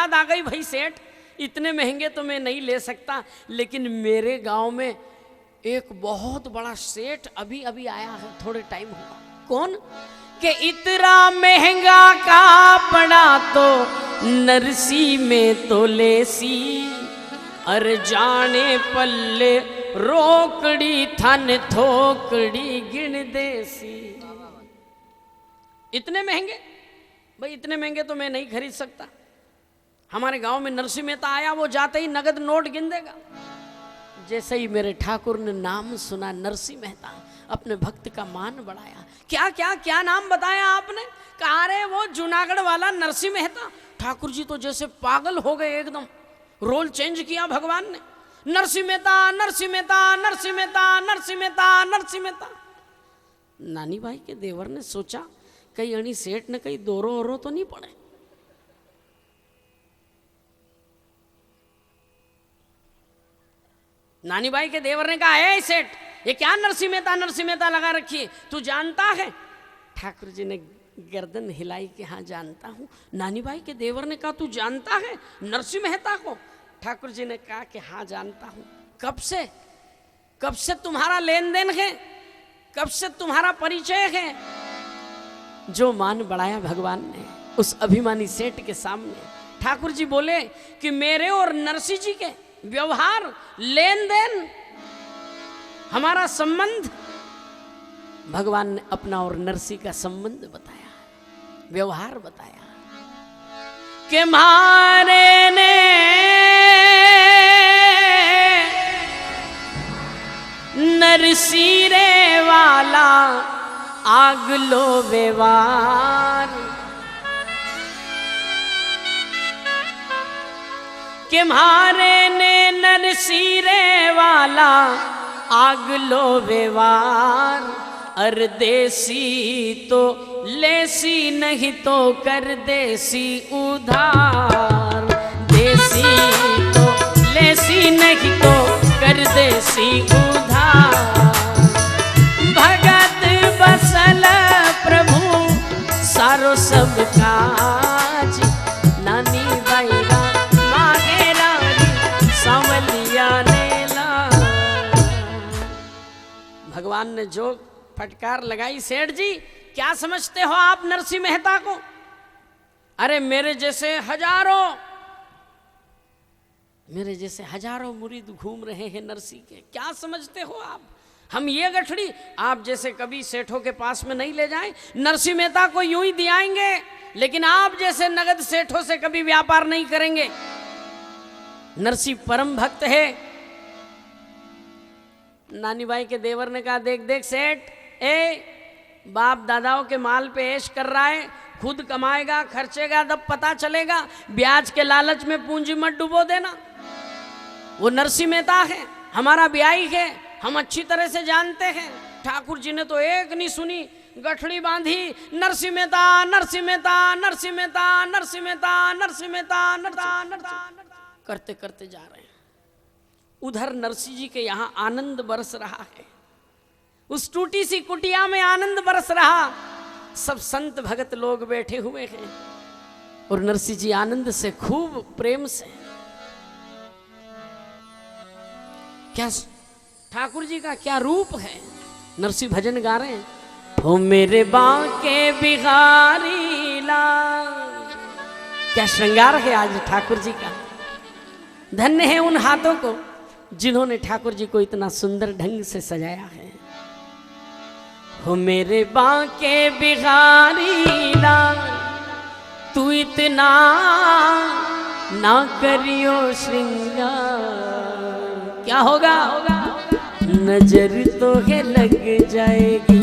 याद आ गई, भाई सेठ इतने महंगे तो मैं नहीं ले सकता, लेकिन मेरे गांव में एक बहुत बड़ा सेठ अभी अभी आया है, थोड़े टाइम हुआ। कौन? कि इतना महंगा कापड़ा तो नरसी में तो लेसी, अर जाने पल्ले रोकड़ी थन थोकड़ी गिन देसी। इतने महंगे? भाई इतने महंगे तो मैं नहीं खरीद सकता। हमारे गांव में नरसिंह मेहता आया, वो जाते ही नगद नोट गिन देगा। जैसे ही मेरे ठाकुर ने नाम सुना नरसिंह मेहता, अपने भक्त का मान बढ़ाया। क्या क्या क्या नाम बताया आपने? कहा रे वो जूनागढ़ वाला नरसिंह मेहता। ठाकुर जी तो जैसे पागल हो गए, एकदम रोल चेंज किया भगवान ने। नरसिंह मेहता, नरसिंह मेहता, नरसिंह मेहता, नरसिंह मेहता, नरसिंह मेहता। नानी भाई के देवर ने सोचा कहीं अणी सेठ ने कहीं दोरो ओरो तो नहीं पड़े। नानी भाई के देवर ने कहा, है सेठ ये क्या नरसिंह मेहता लगा रखी है, तू जानता है? ठाकुर जी ने गर्दन हिलाई कि हाँ जानता हूं। नानी भाई के देवर ने कहा, तू जानता है नरसिंह मेहता को? ठाकुर जी ने कहा कि हाँ जानता हूं। कब से तुम्हारा लेन देन है, कब से तुम्हारा परिचय है? जो मान बढ़ाया भगवान ने उस अभिमानी सेठ के सामने। ठाकुर जी बोले कि मेरे और नरसिंह जी के व्यवहार, लेन देन, हमारा संबंध, भगवान ने अपना और नरसिंह का संबंध बताया, व्यवहार बताया कि मारे ने नरसिंह रे वाला आग लो व्यवहार, के मारे ने नरसिंह रे वाला आग लो व्यवहार, अर देसी तो लेसी नहीं तो कर देसी उधार, देसी तो लेसी नहीं तो कर देसी उधार। भगत बसल प्रभु सारो सब काज, नानी बैरा मागे रानी सांवलिया ने ला। भगवान ने जो फटकार लगाई, सेठ जी क्या समझते हो आप नरसिंह मेहता को? अरे मेरे जैसे हजारों मुरीद घूम रहे हैं नरसिंह के, क्या समझते हो आप? हम ये गठड़ी आप जैसे कभी सेठों के पास में नहीं ले जाएं, नरसिंह मेहता को यूं ही दियाएंगे, लेकिन आप जैसे नगद सेठों से कभी व्यापार नहीं करेंगे। नरसिंह परम भक्त है। नानी भाई के देवर ने कहा, देख देख सेठ, बाप दादाओं के माल पे ऐश कर रहा है, खुद कमाएगा खर्चेगा तब पता चलेगा, ब्याज के लालच में पूंजी मत डुबो देना। वो नरसिंह मेहता है, हमारा ब्याही है, हम अच्छी तरह से जानते हैं। ठाकुर जी ने तो एक नहीं सुनी, गठड़ी बांधी, नरसिंह मेहता, नरसिंह मेहता, नरसिंह मेहता, नरसिंह मेहता, नरसिंह मेहता, नरसिंह करते करते जा रहे हैं। उधर नरसिंह जी के यहाँ आनंद बरस रहा है, उस टूटी सी कुटिया में आनंद बरस रहा। सब संत भगत लोग बैठे हुए हैं और नरसिंह जी आनंद से, खूब प्रेम से, क्या ठाकुर जी का क्या रूप है। नरसिंह भजन गा रहे हैं, हो मेरे बांके बिहारी लाल। क्या श्रृंगार है आज ठाकुर जी का। धन्य है उन हाथों को जिन्होंने ठाकुर जी को इतना सुंदर ढंग से सजाया है। हो मेरे बांके बिहारी लाल, तू इतना ना करियो श्रृंगार। क्या होगा? नजर तो है लग जाएगी,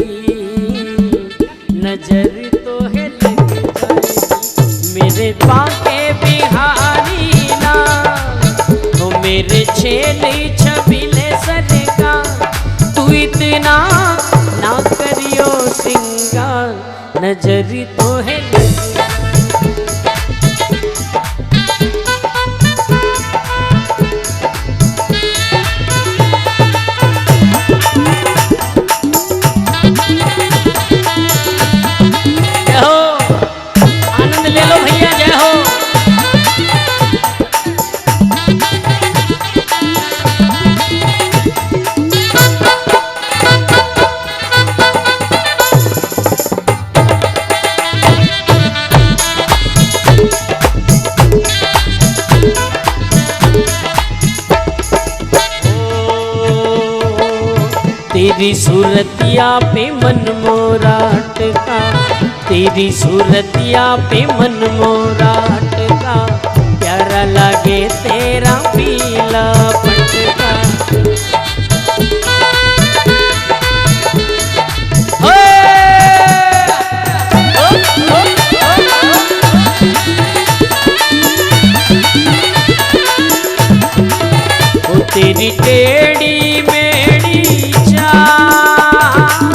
नजर तो है लग जाएगी। मेरे बांके बिहारी लाल, हो मेरे छेले छबीले सर का, तू इतना ना करियो श्रृंगार, नजर तो है लग। जय हो, आनंद ले लो भैया, जय हो। तेरी सूरतिया पे मन मोरा अटका, तेरी सूरतिया पे मन मोरा अटका, प्यारा लागे तेरा पीला पटका। तेरी टेढ़ी मेढ़ी चाल,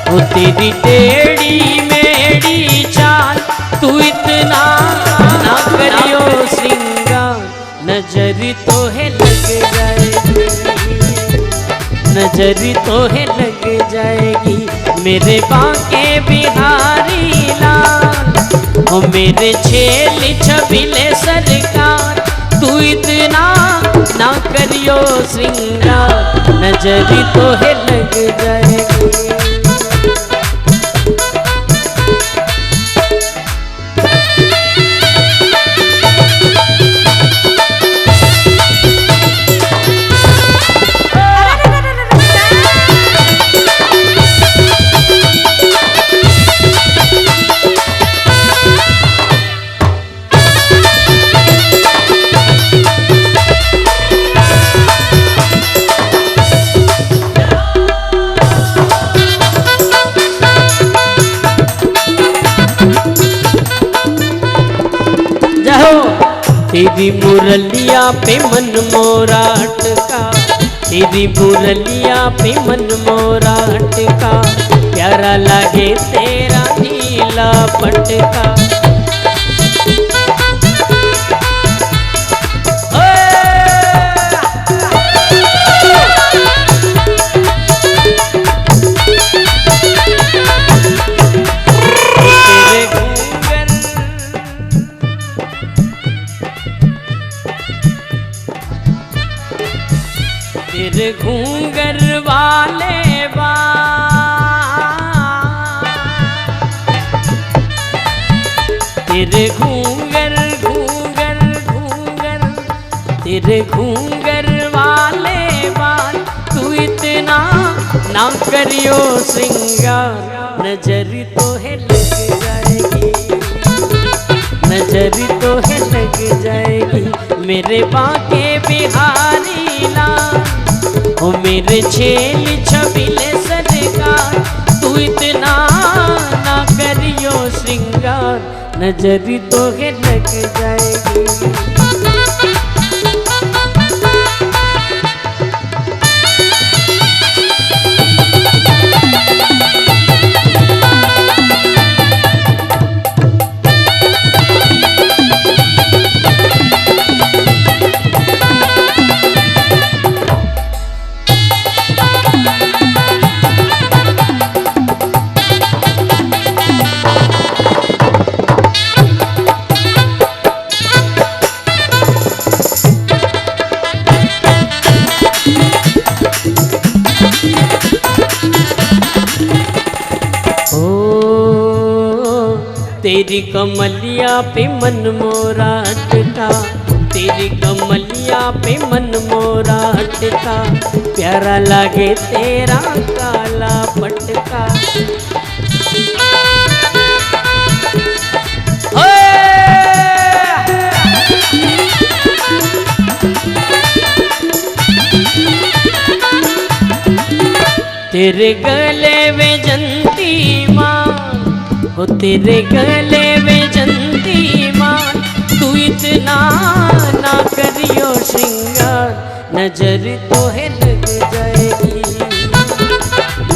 ओ तेरी टेढ़ी मेढ़ी चाल, तू इतना ना करियो श्रृंगार, नजर तो है लग जाएगी, नजर तो है लग जाएगी, मेरे बांके बिहारी लाल, ओ मेरे छेल छबिले सरकार, तू इतना ना करियो श्रृंगार, नजर तो है लग जाएगी। तेरी मुरलिया पे मन मोरा अटका, तेरी मुरलिया पे मन मोरा अटका, प्यारा लागे तेरा नीला पटका। तेरे घूंगर वाले बाल, तेरे घूंगर घूंगर घूंगर, तेरे घूंगर वाले बाल, तू इतना ना करियो श्रृंगार, नजर तो है लग जाएगी, नजर तो है लग जाएगी, मेरे बांके बिहारी लाल, ओ मेरे छेल छबिले सरकार, तू इतना ना करियो श्रृंगार, नजर तो है लग जाएगी। तेरी कमलिया पे मन मोरा अटका, तेरी कमलिया पे मन मोरा अटका, प्यारा लागे तेरा काला पटका। तेरे गले में जंती माँ, हो तेरे गले में जंती माल, तू इतना ना करियो श्रृंगार, नजर तो है लग जाएगी,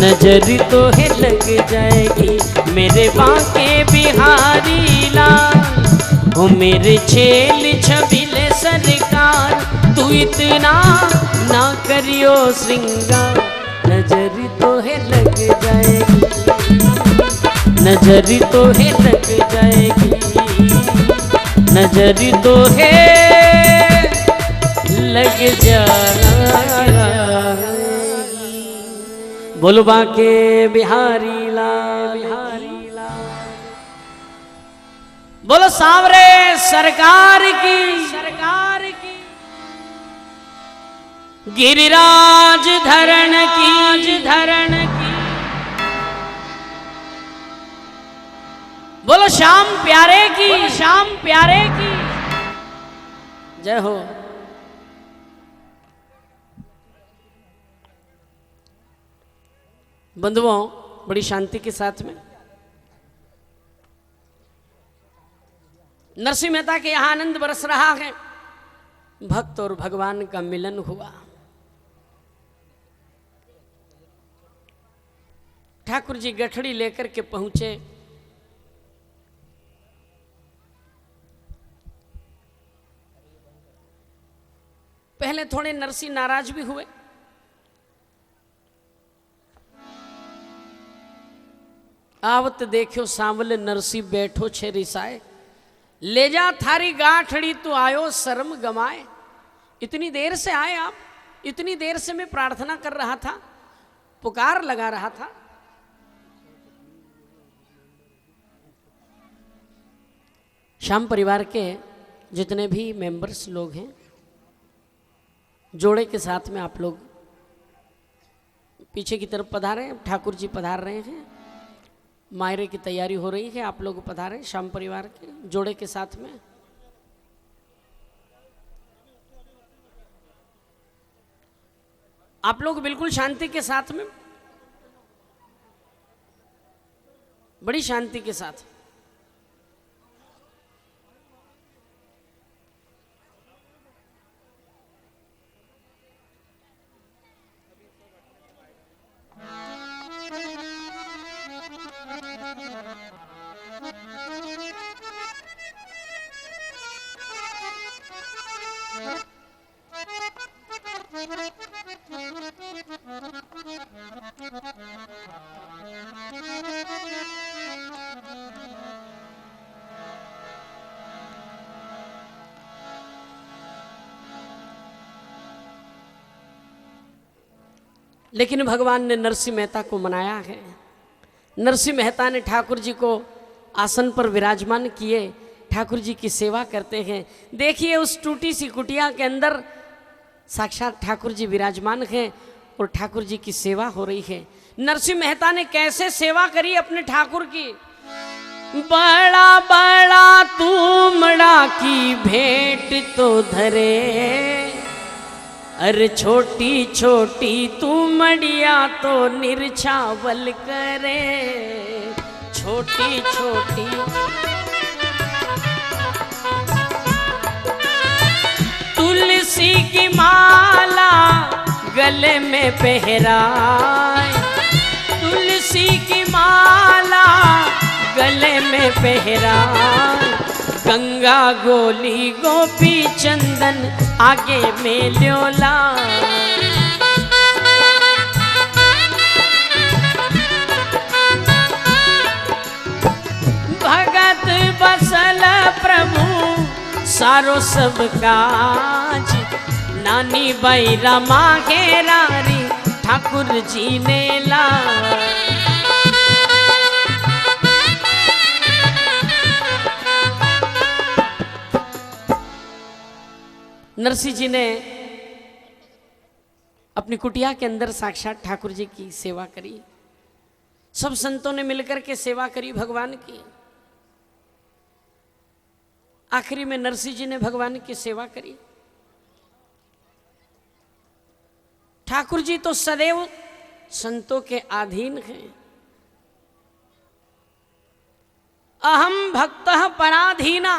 नजर तो है लग जाएगी, मेरे बांके बिहारी लाल, ओ मेरे छेल छबिले सरकार, तू इतना ना करियो श्रृंगार, नजर तो है लग जाएगी, नजर तो है लग जाएगी, नजर तो है लग जाएगी। बोलो बांके बिहारी लाल, बिहारी लाल, बोलो सांवरे सरकार की, सरकार की। गिरिराज धरण की बोलो श्याम प्यारे की जय हो। बंधुओं, बड़ी शांति के साथ में नरसिंह मेहता के यहां आनंद बरस रहा है। भक्त और भगवान का मिलन हुआ। ठाकुर जी गठड़ी लेकर के पहुंचे। पहले थोड़े नरसिंह नाराज भी हुए। आवत देखो सांवल नरसी बैठो छे रिसाए, ले जा थारी गाठड़ी तू आयो शर्म गमाए। इतनी देर से आए आप, इतनी देर से मैं प्रार्थना कर रहा था, पुकार लगा रहा था। श्याम परिवार के जितने भी मेंबर्स लोग हैं, जोड़े के साथ में आप लोग पीछे की तरफ पधारे। ठाकुर जी पधार रहे हैं, मायरे की तैयारी हो रही है, आप लोग पधारे श्याम परिवार के जोड़े के साथ में। आप लोग बिल्कुल शांति के साथ में, बड़ी शांति के साथ। लेकिन भगवान ने नरसिंह मेहता को मनाया है। नरसिंह मेहता ने ठाकुर जी को आसन पर विराजमान किए, ठाकुर जी की सेवा करते हैं। देखिए उस टूटी सी कुटिया के अंदर साक्षात ठाकुर जी विराजमान हैं और ठाकुर जी की सेवा हो रही है। नरसिंह मेहता ने कैसे सेवा करी अपने ठाकुर की। बड़ा बड़ा तुमड़ा की भेंट तो धरे, अरे छोटी छोटी तुमड़िया तो निरछावल करे। छोटी छोटी तुलसी की माला गले में पहराए, तुलसी की माला गले में पहराए। गंगा गोली गोपी चंदन आगे में ल्योला, भगत बसल प्रभु सारो सब काज। नानी बाई रमा घेरारी ठाकुर जी ने ला। नरसिंह जी ने अपनी कुटिया के अंदर साक्षात ठाकुर जी की सेवा करी। सब संतों ने मिलकर के सेवा करी भगवान की। आखिरी में नरसिंह जी ने भगवान की सेवा करी। ठाकुर जी तो सदैव संतों के अधीन हैं। अहम भक्तः पराधीना,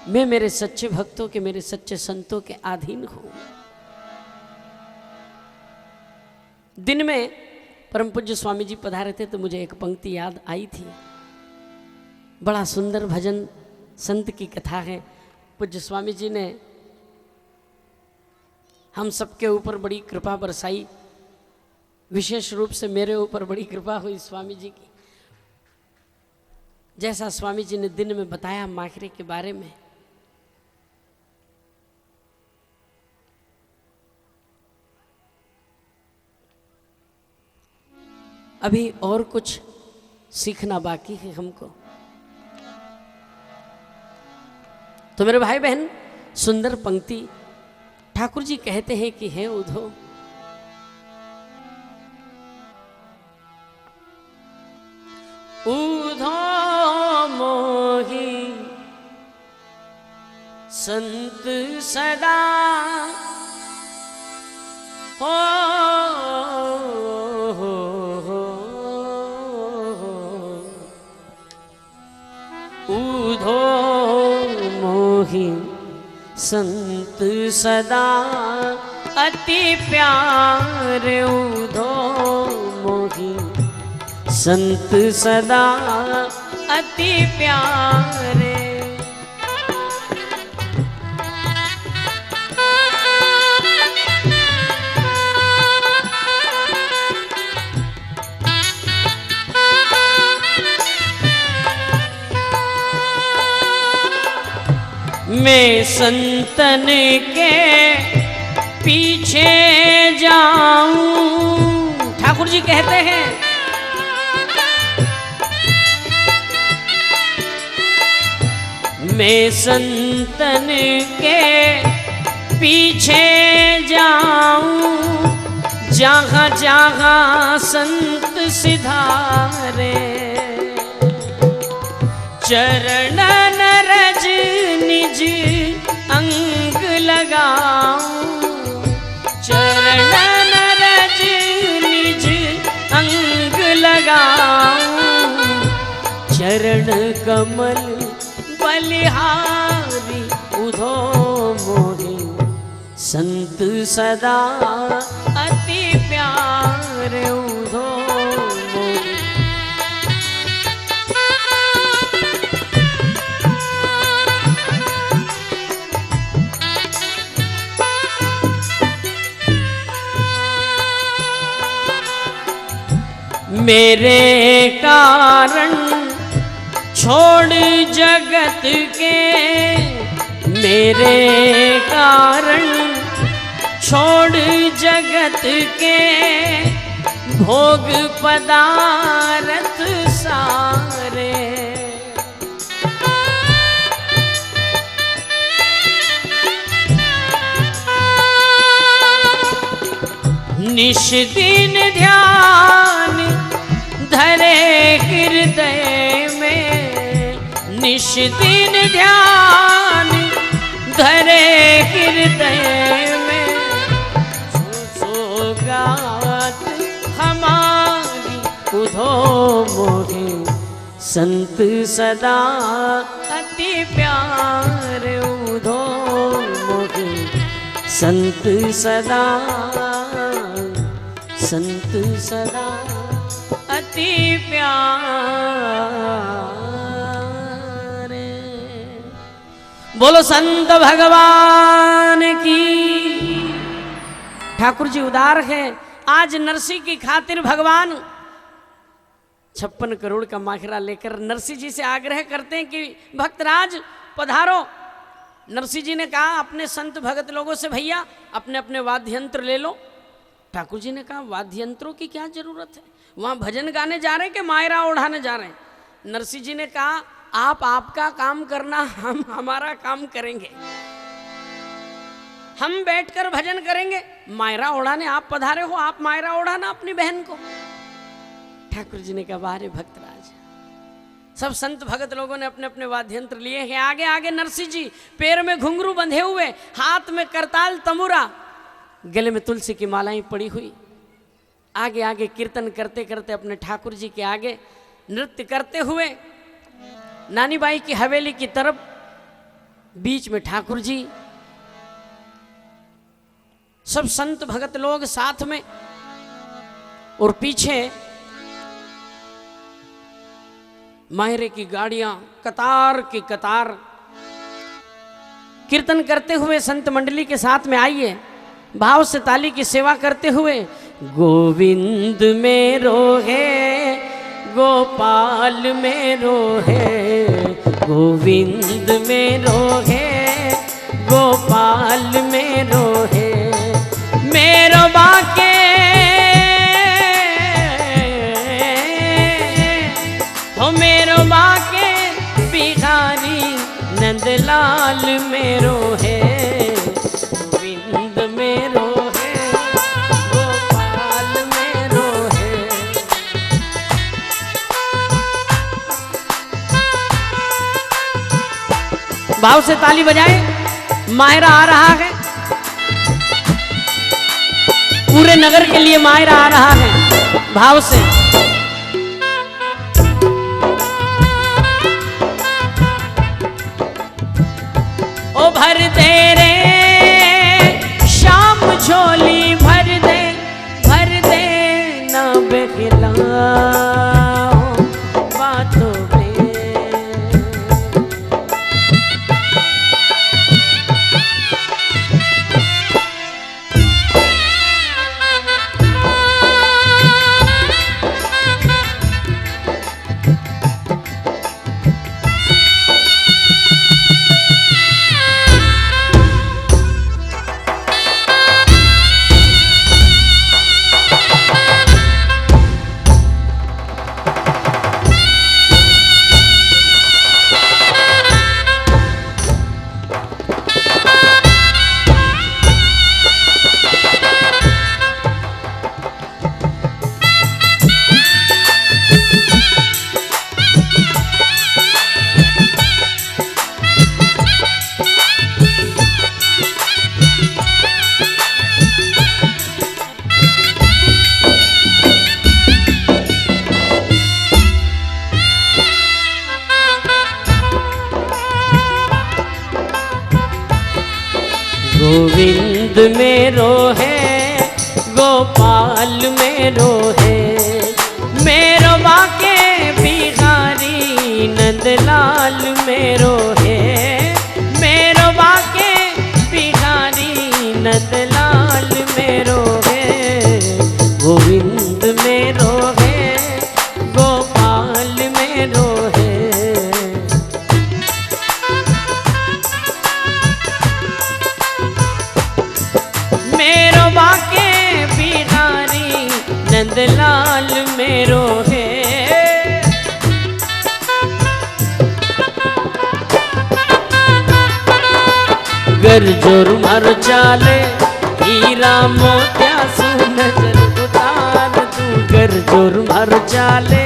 मैं मेरे सच्चे भक्तों के, मेरे सच्चे संतों के अधीन हूं। दिन में परम पूज्य स्वामी जी पधारे थे तो मुझे एक पंक्ति याद आई थी। बड़ा सुंदर भजन संत की कथा है। पूज्य स्वामी जी ने हम सबके ऊपर बड़ी कृपा बरसाई, विशेष रूप से मेरे ऊपर बड़ी कृपा हुई स्वामी जी की। जैसा स्वामी जी ने दिन में बताया माखरे के बारे में, अभी और कुछ सीखना बाकी है हमको। तो मेरे भाई बहन, सुंदर पंक्ति ठाकुर जी कहते हैं कि हे उधो, उधो मोही संत सदा हो, उधो मोही संत सदा अति प्यार, उधो मोही संत सदा अति प्यारे। मैं संतन के पीछे जाऊं, ठाकुर जी कहते हैं मैं संतन के पीछे जाऊं, जहाँ जहाँ संत सिधारे, चरणन रज निज अंग लगाऊं, चरणन रज निज अंग लगाऊं, चरण कमल बलिहारी, उधो मोही संत सदा अति प्यार, उधो मोही। मेरे कारण छोड़ जगत के, मेरे कारण छोड़ जगत के, भोग पदारथ सारे, निश दिन ध्यान धरे हृदय में, निश दिन ध्यान धरे हृदय में, सौगात हमारी, उधो मोही संत सदा अति प्यार, उधो मोही संत सदा, संत सदा अति प्यार। बोलो संत भगवान की। ठाकुर जी उदार है। आज नरसी की खातिर भगवान 56 करोड़ का माखरा लेकर नरसी जी से आग्रह करते हैं कि भक्तराज पधारो। नरसी जी ने कहा अपने संत भगत लोगों से, भैया अपने अपने वाद्य यंत्र ले लो। ठाकुर जी ने कहा वाद्य यंत्रों की क्या जरूरत है, वहाँ भजन गाने जा रहे हैं कि मायरा ओढ़ाने जा रहे हैं। नरसी जी ने कहा आप आपका काम करना, हम हमारा काम करेंगे। हम बैठकर भजन करेंगे, मायरा ओढ़ाने आप पधारे हो, आप मायरा ओढ़ाना अपनी बहन को। ठाकुर जी ने कहा बारे भक्तराज। सब संत भगत लोगों ने अपने अपने वाद्य यंत्र लिए हैं। आगे आगे नरसी जी पैर में घुंघरू बंधे हुए, हाथ में करताल तमुरा, गले में तुलसी की मालाएं पड़ी हुई, आगे आगे कीर्तन करते करते अपने ठाकुर जी के आगे नृत्य करते हुए नानी बाई की हवेली की तरफ, बीच में ठाकुर जी, सब संत भगत लोग साथ में, और पीछे मायरे की गाड़ियां कतार की कतार कीर्तन करते हुए संत मंडली के साथ में आइए, भाव से ताली की सेवा करते हुए। गोविंद मेरो है, गोपाल मेरो है, गोविंद मेरो है, गोपाल मेरो है, मेरो बाके हो, मेरो बाके बिहारी नंदलाल मेरो है, गोविंद भाव से ताली बजाए। मायरा आ रहा है, पूरे नगर के लिए मायरा आ रहा है। भाव से ओ भर दे रे शाम झोली, भर दे ना बेखिलाओ बातों में। गोविंद मेरो है, गोपाल मेरो है, मेरो बाके बिहारी नंदलाल मेरो है, मेरो बाके बिहारी नंदलाल मेरो है। गोविंद मेरो है, गोपाल मेरो है। मेरो बाके बिहारी नंदलाल मेरो है। गर जोर मर चाले हीरा मोतिया सु नजर उतार तू। गर जोर मर चाले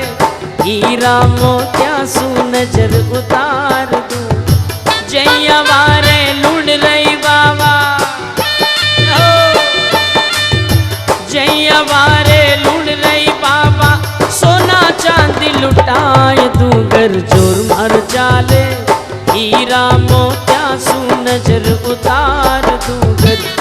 हीरा मोतिया सु नजर उतार तू। जैया वारे लुढ़ रही बाबा, जैया वारे लुढ़ रही बाबा, सोना चांदी लुटाए तू। गर जोर मर चाले हीरा मोतिया सु नजर उतार तू। गर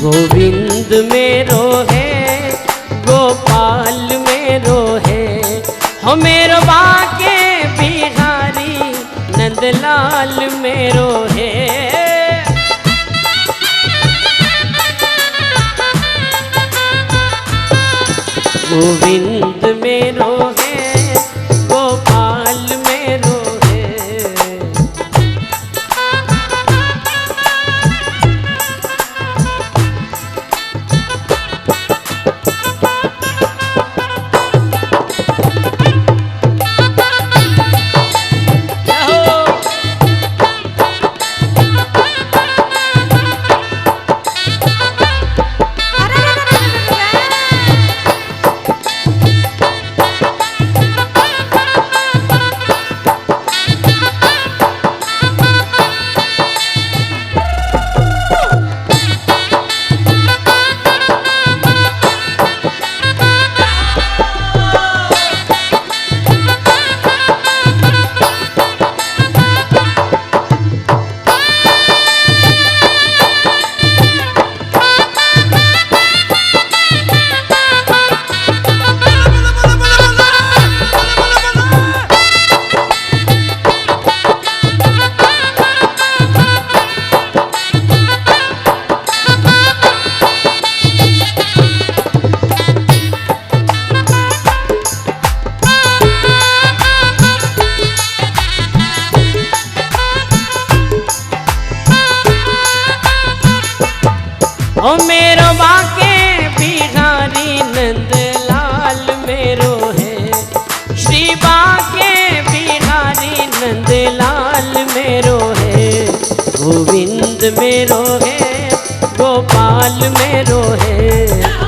गोविंद मेरो है, गोपाल मेरो है, हो मेरो बाके बिहारी नंदलाल मेरो है। गोविंद मेरो है, गोपाल मेरो है। ओ मेरो बाके बिहारी नंद लाल मेरो है, श्री बाके बिहारी नंद लाल मेरो है, गोविंद मेरो है, गोपाल मेरो है,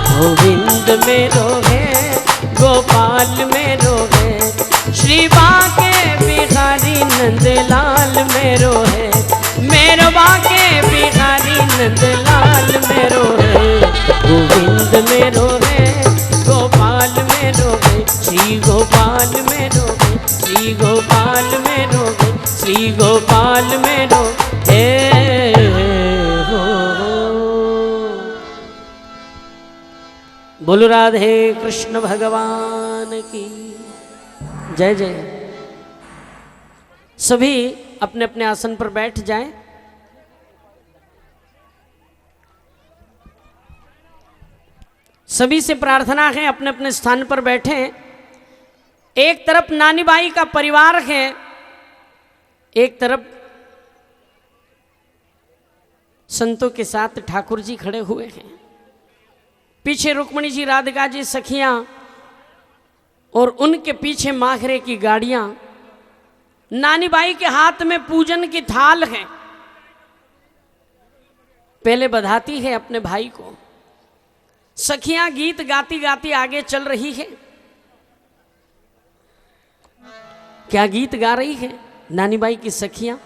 गोविंद मेरो है, गोपाल मेरो है, श्री बाके बिहारी नंद लाल मेरो है, मेरो बाके बिहारी नंद लाल मेरो है, गोविंद मेरो है, गोपाल मेरो है, श्री गोपाल मेरो है, श्री गोपाल मेरो है, श्री गोपाल मेरो है हो। बोलो राधे कृष्ण भगवान की जय जय। सभी अपने अपने आसन पर बैठ जाएं। सभी से प्रार्थना है अपने अपने स्थान पर बैठें। एक तरफ नानी बाई का परिवार है, एक तरफ संतों के साथ ठाकुर जी खड़े हुए हैं, पीछे रुक्मणी जी, राधिका जी, सखियां और उनके पीछे माखरे की गाड़ियां। नानी बाई के हाथ में पूजन की थाल है, पहले बधाती है अपने भाई को। सखियां गीत गाती गाती आगे चल रही है। क्या गीत गा रही है नानी बाई की सखियां?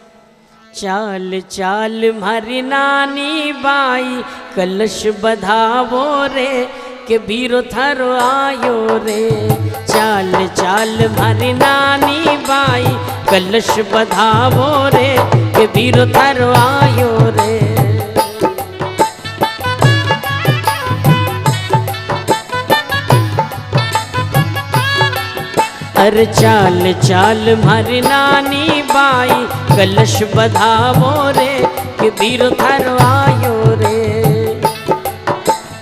चाल चाल मारी नानी बाई कलश बधावो रे, के बीरो थारो आयो रे। चाल चाल मारी नानी बाई कलश बधावो रे, के बीरो थारो आयो रे। अरे चाल चाल मारी नानी बाई कलश बधावो रे, के बीरो थारो आयो रे।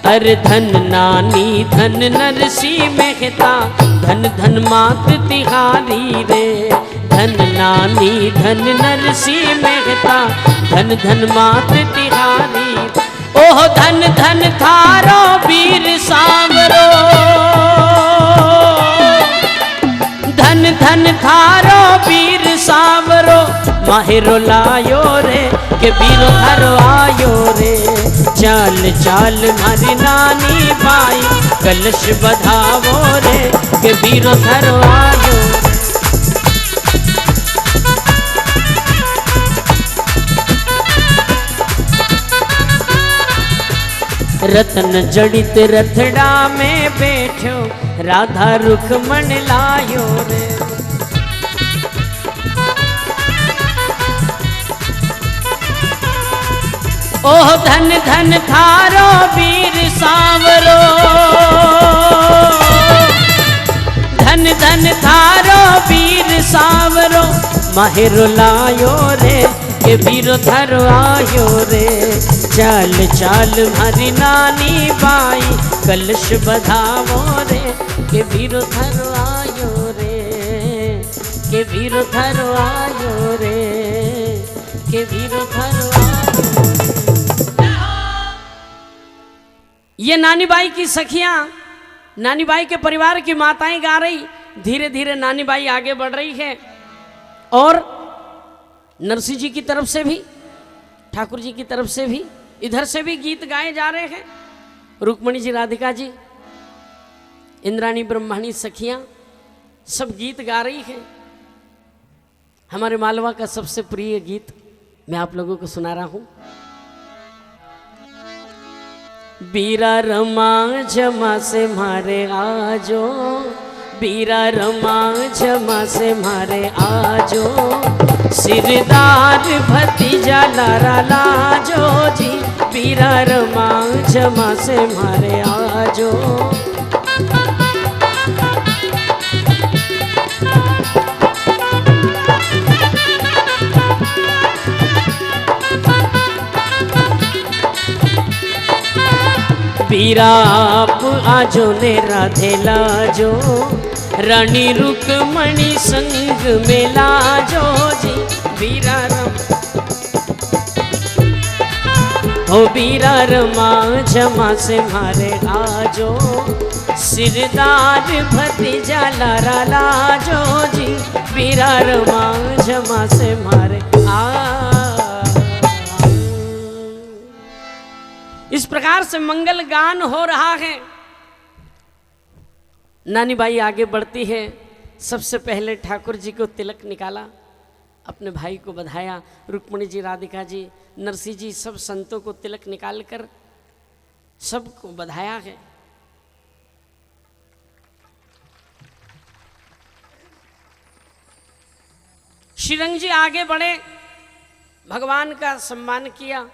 अरे धन नानी धन नरसी मेहता, धन धन मात तिहारी रे। धन नानी धन नरसी मेहता, धन धन मात तिहारी। ओह धन धन थारो वीर सांवरो, धन धन थारो वीर सांवरो। माहिरो लायो रे, के बीरो थारो आयो रे। चाल चाल मारी नानी बाई कलश बधावो रे, के बीरो थारो आयो। रतन जड़ित रथड़ा में बैठो, राधा रुक्मण लायो रे। ओह धन धन थारो वीर सांवरो, धन धन थारो वीर सांवरो। माहिरो लायो रे, के बीरो थारो आयो रे। चाल चाल मारी नानी बाई कलश बधावो रे, के बीरो थारो आयो रे। के बीरो थारो आयो रे, के बीरो थारो आयो रे। ये नानी बाई की सखियां, नानी बाई के परिवार की माताएं गा रही। धीरे धीरे नानी बाई आगे बढ़ रही है और नरसिंह जी की तरफ से भी, ठाकुर जी की तरफ से भी, इधर से भी गीत गाए जा रहे हैं। रुक्मणी जी, राधिका जी, इंद्राणी, ब्रह्माणी सखियां सब गीत गा रही हैं। हमारे मालवा का सबसे प्रिय गीत मैं आप लोगों को सुना रहा हूं। बीरा रमा जमा से मारे आजो, बीरा रमा जमा से मारे आजो। सिरदार भतीजा लारा लाजो जी, बीरा रमा जमा से मारे आजो। बीरा आप आजो ने राधे लाजो, रानी रुक्मणी संग में लाजो जी। बीरा रम ओ बीरा रमा जमा से मारे आजो, सिरदार भतीजा लारा लाजो जी, बीरा रमा जमा से मारे आ। इस प्रकार से मंगल गान हो रहा है। नानी बाई आगे बढ़ती है। सबसे पहले ठाकुर जी को तिलक निकाला, अपने भाई को बधाया। रुक्मणी जी, राधिका जी, नरसी जी, सब संतों को तिलक निकालकर सबको बधाया है। श्रीरंग जी आगे बढ़े, भगवान का सम्मान किया,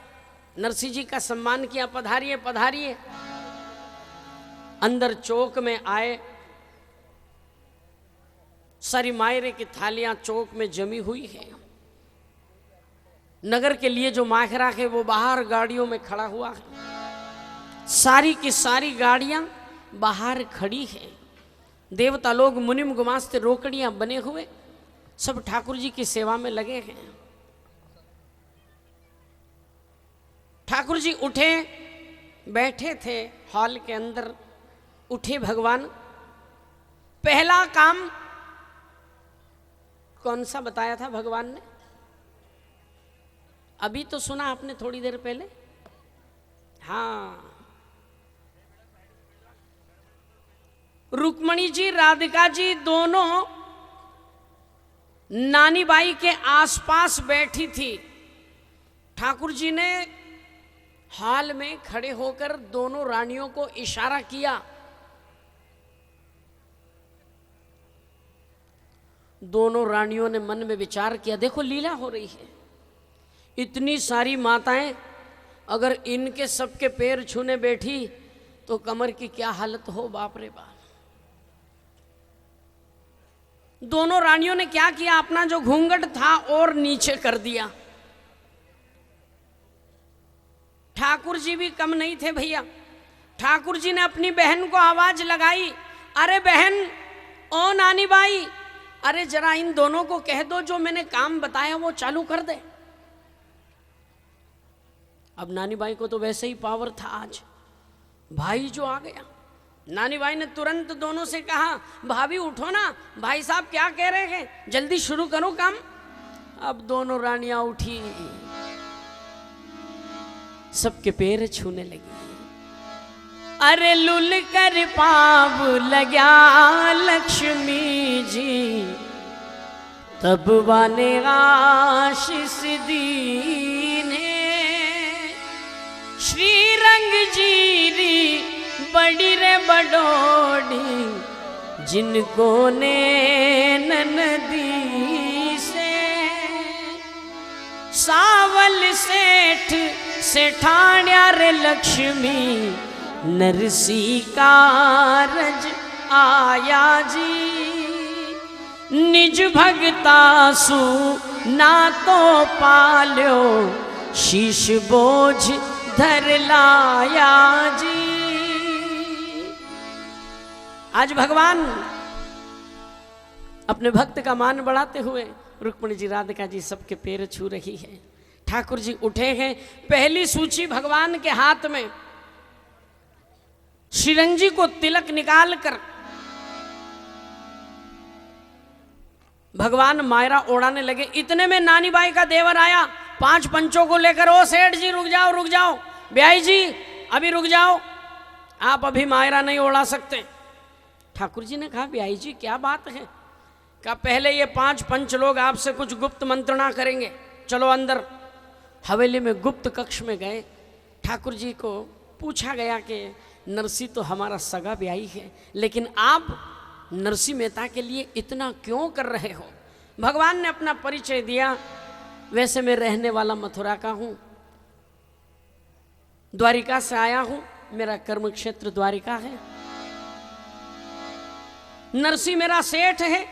नरसी जी का सम्मान किया। पधारिए पधारिए। अंदर चौक में आए, सारी मायरे की थालियां चौक में जमी हुई है। नगर के लिए जो माखरा है वो बाहर गाड़ियों में खड़ा हुआ है। सारी की सारी गाड़ियां बाहर खड़ी है। देवता लोग मुनिम गुमास्ते रोकड़ियां बने हुए सब ठाकुर जी की सेवा में लगे हैं। ठाकुर जी उठे, बैठे थे हॉल के अंदर। उठे भगवान, पहला काम कौन सा बताया था भगवान ने? अभी तो सुना आपने थोड़ी देर पहले। हाँ, रुक्मणी जी, राधिका जी दोनों नानी बाई के आसपास बैठी थी। ठाकुर जी ने हाल में खड़े होकर दोनों रानियों को इशारा किया। दोनों रानियों ने मन में विचार किया, देखो लीला हो रही है, इतनी सारी माताएं अगर इनके सबके पैर छूने बैठी तो कमर की क्या हालत हो, बाप रे बाप। दोनों रानियों ने क्या किया, अपना जो घूंघट था और नीचे कर दिया। ठाकुर जी भी कम नहीं थे भैया। ठाकुर जी ने अपनी बहन को आवाज लगाई, अरे बहन, ओ नानी बाई, अरे जरा इन दोनों को कह दो जो मैंने काम बताया वो चालू कर दे। अब नानी बाई को तो वैसे ही पावर था, आज भाई जो आ गया। नानी बाई ने तुरंत दोनों से कहा, भाभी उठो ना, भाई साहब क्या कह रहे हैं, जल्दी शुरू करो काम। अब दोनों रानियां उठी, सबके पैर छूने लगी। अरे लुल कर पाव लग्या लक्ष्मी जी, तब वाने आशीष दीने। श्रीरंग जीरी बड़ी रे बडोड़ी, जिनको ने ननदी से। सावल सेठ सेठाण्या रे लक्ष्मी, नरसी कारज आया जी। निज भगतासु ना तो पाल्यो, शीश बोझ धर लाया जी। आज भगवान अपने भक्त का मान बढ़ाते हुए रुक्मणी जी, राधिका जी सबके पैर छू रही है। ठाकुर जी उठे हैं, पहली सूची भगवान के हाथ में। श्रीरंग जी को तिलक निकाल कर भगवान मायरा ओढ़ाने लगे। इतने में नानी बाई का देवर आया 5 पंचों को लेकर। ओ सेठ जी रुक जाओ रुक जाओ, ब्याई जी अभी रुक जाओ, आप अभी मायरा नहीं ओढ़ा सकते। ठाकुर जी ने कहा, ब्याई जी क्या बात है? कहा, पहले ये 5 पंच लोग आपसे कुछ गुप्त मंत्रणा करेंगे, चलो अंदर। हवेली में गुप्त कक्ष में गए। ठाकुर जी को पूछा गया कि नरसी तो हमारा सगा ब्याई है, लेकिन आप नरसी मेहता के लिए इतना क्यों कर रहे हो? भगवान ने अपना परिचय दिया, वैसे मैं रहने वाला मथुरा का हूँ, द्वारिका से आया हूँ, मेरा कर्म क्षेत्र द्वारिका है। नरसी मेरा सेठ है,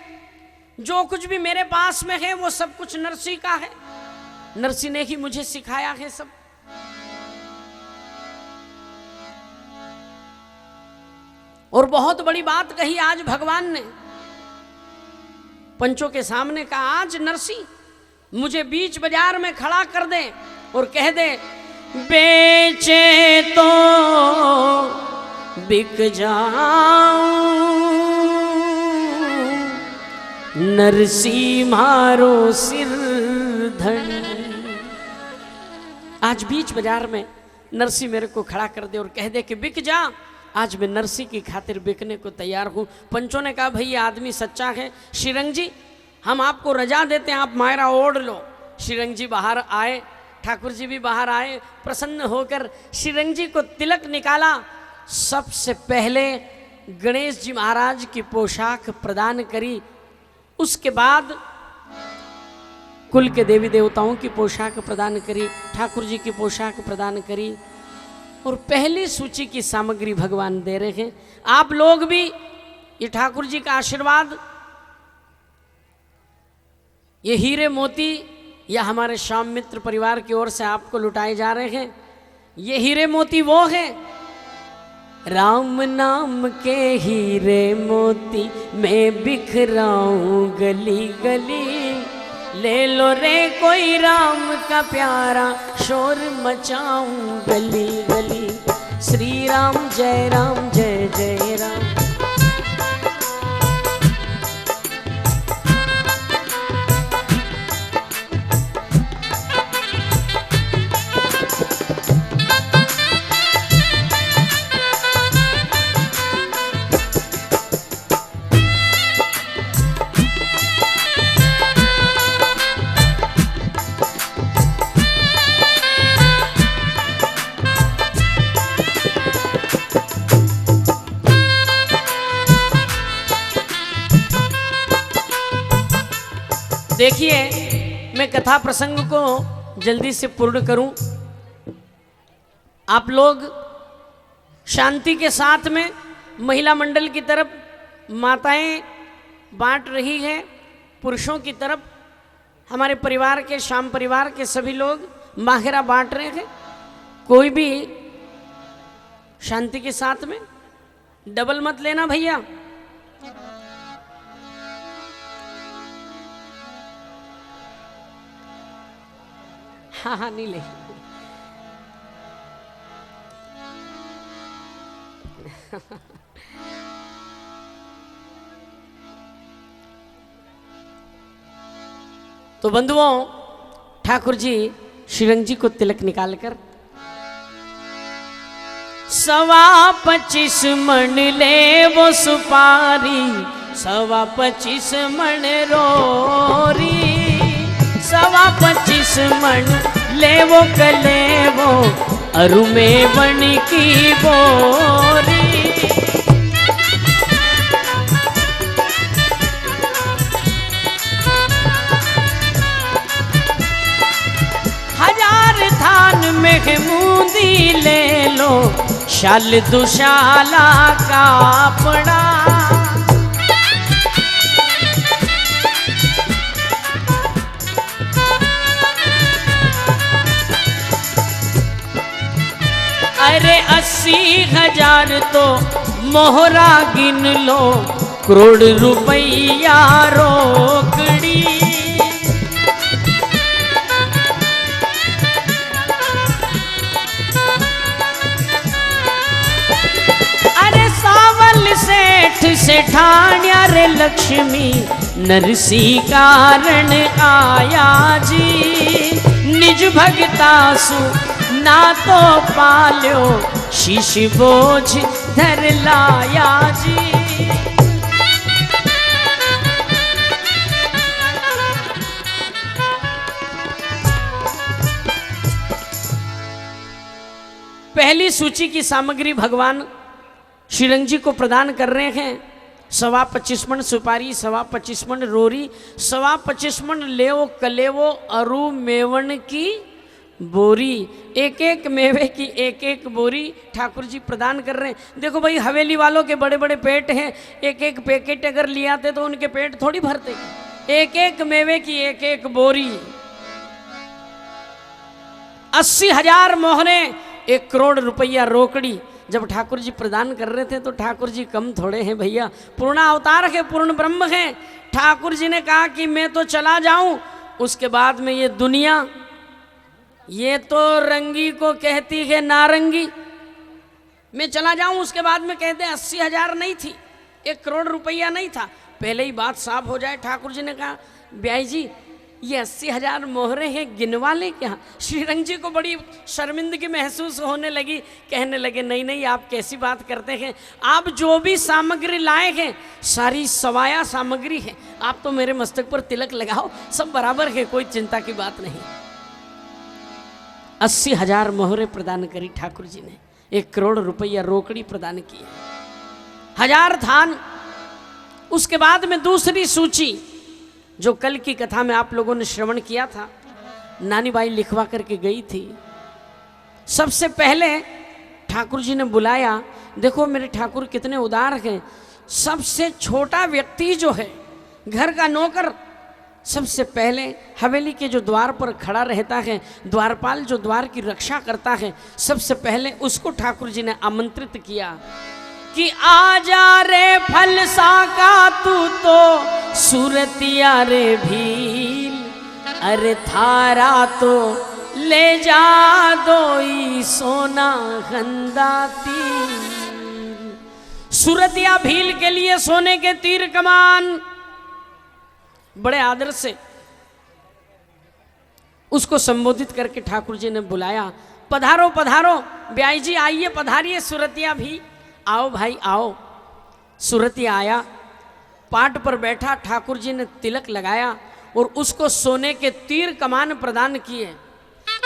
जो कुछ भी मेरे पास में है वो सब कुछ नरसी का है। नरसी ने ही मुझे सिखाया है सब। और बहुत बड़ी बात कही आज भगवान ने पंचों के सामने कहा, आज नरसी मुझे बीच बाजार में खड़ा कर दे और कह दे बेचे तो बिक जाऊं, नरसी मारो सिर धड़। आज बीच बाजार में नरसी मेरे को खड़ा कर दे और कह दे कि बिक जा, आज मैं नरसी की खातिर बिकने को तैयार हूँ। पंचों ने कहा भैया आदमी सच्चा है, श्रीरंग जी हम आपको रजा देते हैं, आप मायरा ओढ़ लो। श्रीरंग जी बाहर आए, ठाकुर जी भी बाहर आए, प्रसन्न होकर श्रीरंग जी को तिलक निकाला। सबसे पहले गणेश जी महाराज की पोशाक प्रदान करी, उसके बाद कुल के देवी देवताओं की पोशाक प्रदान करी, ठाकुर जी की पोशाक प्रदान करी और पहली सूची की सामग्री भगवान दे रहे हैं। आप लोग भी ये ठाकुर जी का आशीर्वाद, ये हीरे मोती या हमारे श्याम मित्र परिवार की ओर से आपको लुटाए जा रहे हैं। ये हीरे मोती वो हैं, राम नाम के हीरे मोती मैं बिखराऊं गली गली, ले लो रे कोई राम का प्यारा शोर मचाऊं गली गली। श्री राम जय जय राम। देखिए मैं कथा प्रसंग को जल्दी से पूर्ण करूं। आप लोग शांति के साथ में महिला मंडल की तरफ माताएं बांट रही हैं, पुरुषों की तरफ हमारे परिवार के श्याम परिवार के सभी लोग माहिरा बांट रहे हैं। कोई भी शांति के साथ में डबल मत लेना भैया। हाँ हाँ नहीं ले। तो बंधुओं, ठाकुर जी श्रीरंग जी को तिलक निकालकर 25 मण ले वो सुपारी, 25 मण रोरी, 25 मण ले वो कले वो अरु में बन की बोरी। थान में मूंदी ले लो, शाल दुशाला कापड़ा, अरे 80,000 तो मोहरा गिन लो, करोड़ रुपया रोकड़ी। सेठ सेठान्या रे लक्ष्मी नरसी कारण आया जी, निज भगतासु ना तो पाल्यो, शीश बोझ धर लाया जी। पहली सूची की सामग्री भगवान श्रीरंग जी को प्रदान कर रहे हैं। 25 मण सुपारी, 25 मण रोरी, 25 मण लेवो कलेवो अरु मेवण की बोरी। एक एक मेवे की एक एक बोरी ठाकुर जी प्रदान कर रहे हैं। देखो भाई, हवेली वालों के बड़े बड़े पेट हैं, एक एक पैकेट अगर ले आते तो उनके पेट थोड़ी भरते। एक एक मेवे की एक एक बोरी, 80,000 मोहरे, 1 करोड़ रुपया रोकड़ी जब ठाकुर जी प्रदान कर रहे थे तो ठाकुर जी कम थोड़े हैं भैया, पूर्ण अवतार है, पूर्ण ब्रह्म है। ठाकुर जी ने कहा कि मैं तो चला जाऊं, उसके बाद में ये दुनिया ये तो रंगी को कहती है नारंगी। मैं चला जाऊं उसके बाद में कहते 80,000 नहीं थी, 1 करोड़ रुपया नहीं था। पहले ही बात साफ हो जाए। ठाकुर जी ने कहा ब्याई जी ये 80,000 मोहरे हैं, गिनवा ले क्या? श्रीरंग जी को बड़ी शर्मिंदगी महसूस होने लगी। कहने लगे नहीं नहीं, आप कैसी बात करते हैं, आप जो भी सामग्री लाए हैं सारी सवाया सामग्री है। आप तो मेरे मस्तक पर तिलक लगाओ, सब बराबर है, कोई चिंता की बात नहीं। 80,000 मोहरे प्रदान करी ठाकुर जी ने, 1 करोड़ रुपया रोकड़ी प्रदान की, 1000 थान। उसके बाद में दूसरी सूची जो कल की कथा में आप लोगों ने श्रवण किया था, नानी बाई लिखवा करके गई थी। सबसे पहले ठाकुर जी ने बुलाया, देखो मेरे ठाकुर कितने उदार हैं। सबसे छोटा व्यक्ति जो है, घर का नौकर, सबसे पहले हवेली के जो द्वार पर खड़ा रहता है, द्वारपाल जो द्वार की रक्षा करता है, सबसे पहले उसको ठाकुर जी ने आमंत्रित किया कि आजा रे फलसा का तू तो सूरतिया रे भील, अरे थारा तो ले जा दोई सोना गंदा तीर। सूरतिया भील के लिए सोने के तीर कमान। बड़े आदर से उसको संबोधित करके ठाकुर जी ने बुलाया, पधारो पधारो ब्याई जी, आइए पधारिए सूरतिया भी, आओ भाई आओ। सूरतिया आया, पाट पर बैठा, ठाकुर जी ने तिलक लगाया और उसको सोने के तीर कमान प्रदान किए।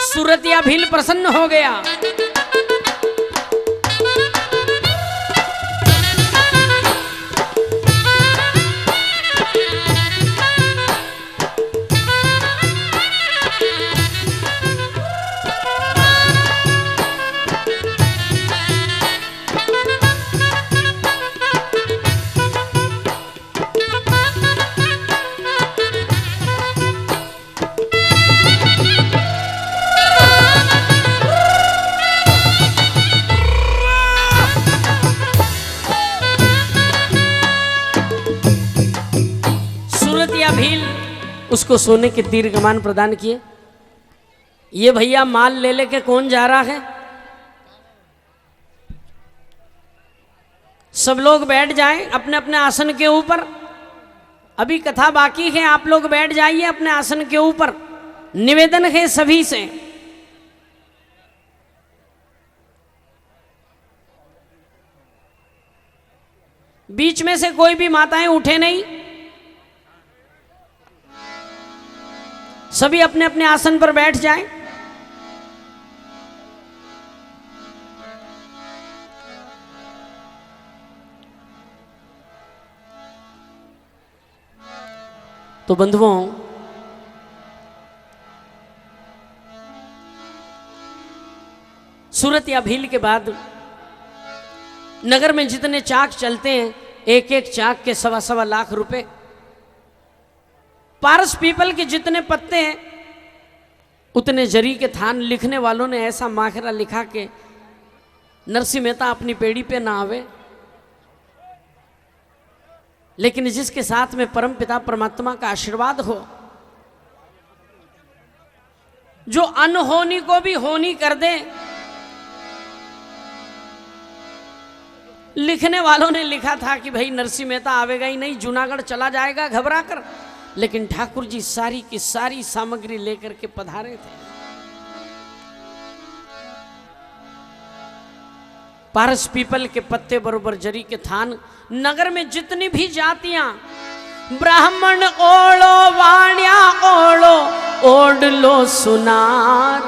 सूरतिया भील प्रसन्न हो गया। उसको सोने के तीर कमान प्रदान किए। ये भैया माल ले लेके कौन जा रहा है? सब लोग बैठ जाएं अपने अपने आसन के ऊपर। अभी कथा बाकी है, आप लोग बैठ जाइए अपने आसन के ऊपर। निवेदन है सभी से। बीच में से कोई भी माताएं उठे नहीं, सभी अपने अपने आसन पर बैठ जाएं। तो बंधुओं, सूरत या भील के बाद नगर में जितने चाक चलते हैं, एक एक चाक के 1.25 लाख रुपए। पारस पीपल के जितने पत्ते हैं उतने जरी के थान। लिखने वालों ने ऐसा माखरा लिखा के नरसिंह मेहता अपनी पेड़ी पे ना आवे, लेकिन जिसके साथ में परम पिता परमात्मा का आशीर्वाद हो, जो अनहोनी को भी होनी कर दे। लिखने वालों ने लिखा था कि भाई नरसिंह मेहता आवेगा ही नहीं, जूनागढ़ चला जाएगा घबरा कर, लेकिन ठाकुर जी सारी की सारी सामग्री लेकर के पधारे थे। पारस पीपल के पत्ते बरोबर जरी के थान। नगर में जितनी भी जातियां, ब्राह्मण ओढ़ो वाण्या ओढ़ो ओढ़ लो सुनार,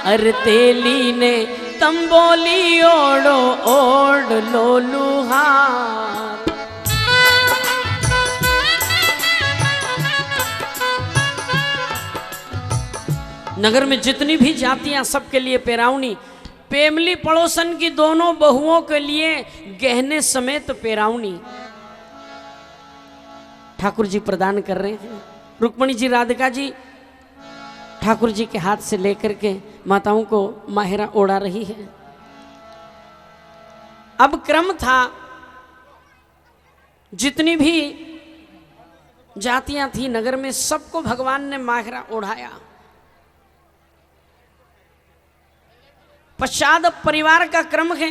अरे तेली ने तंबोली ओढ़ो ओढ़ लो लुहार। नगर में जितनी भी जातियां, सबके लिए पेरावनी। पेमली पड़ोसन की दोनों बहुओं के लिए गहने समेत पेरावनी ठाकुर जी प्रदान कर रहे हैं। रुक्मणी जी, राधिका जी ठाकुर जी के हाथ से लेकर के माताओं को माहिरा ओढ़ा रही है। अब क्रम था, जितनी भी जातियां थी नगर में, सबको भगवान ने माहिरा ओढ़ाया। पश्चात परिवार का क्रम है,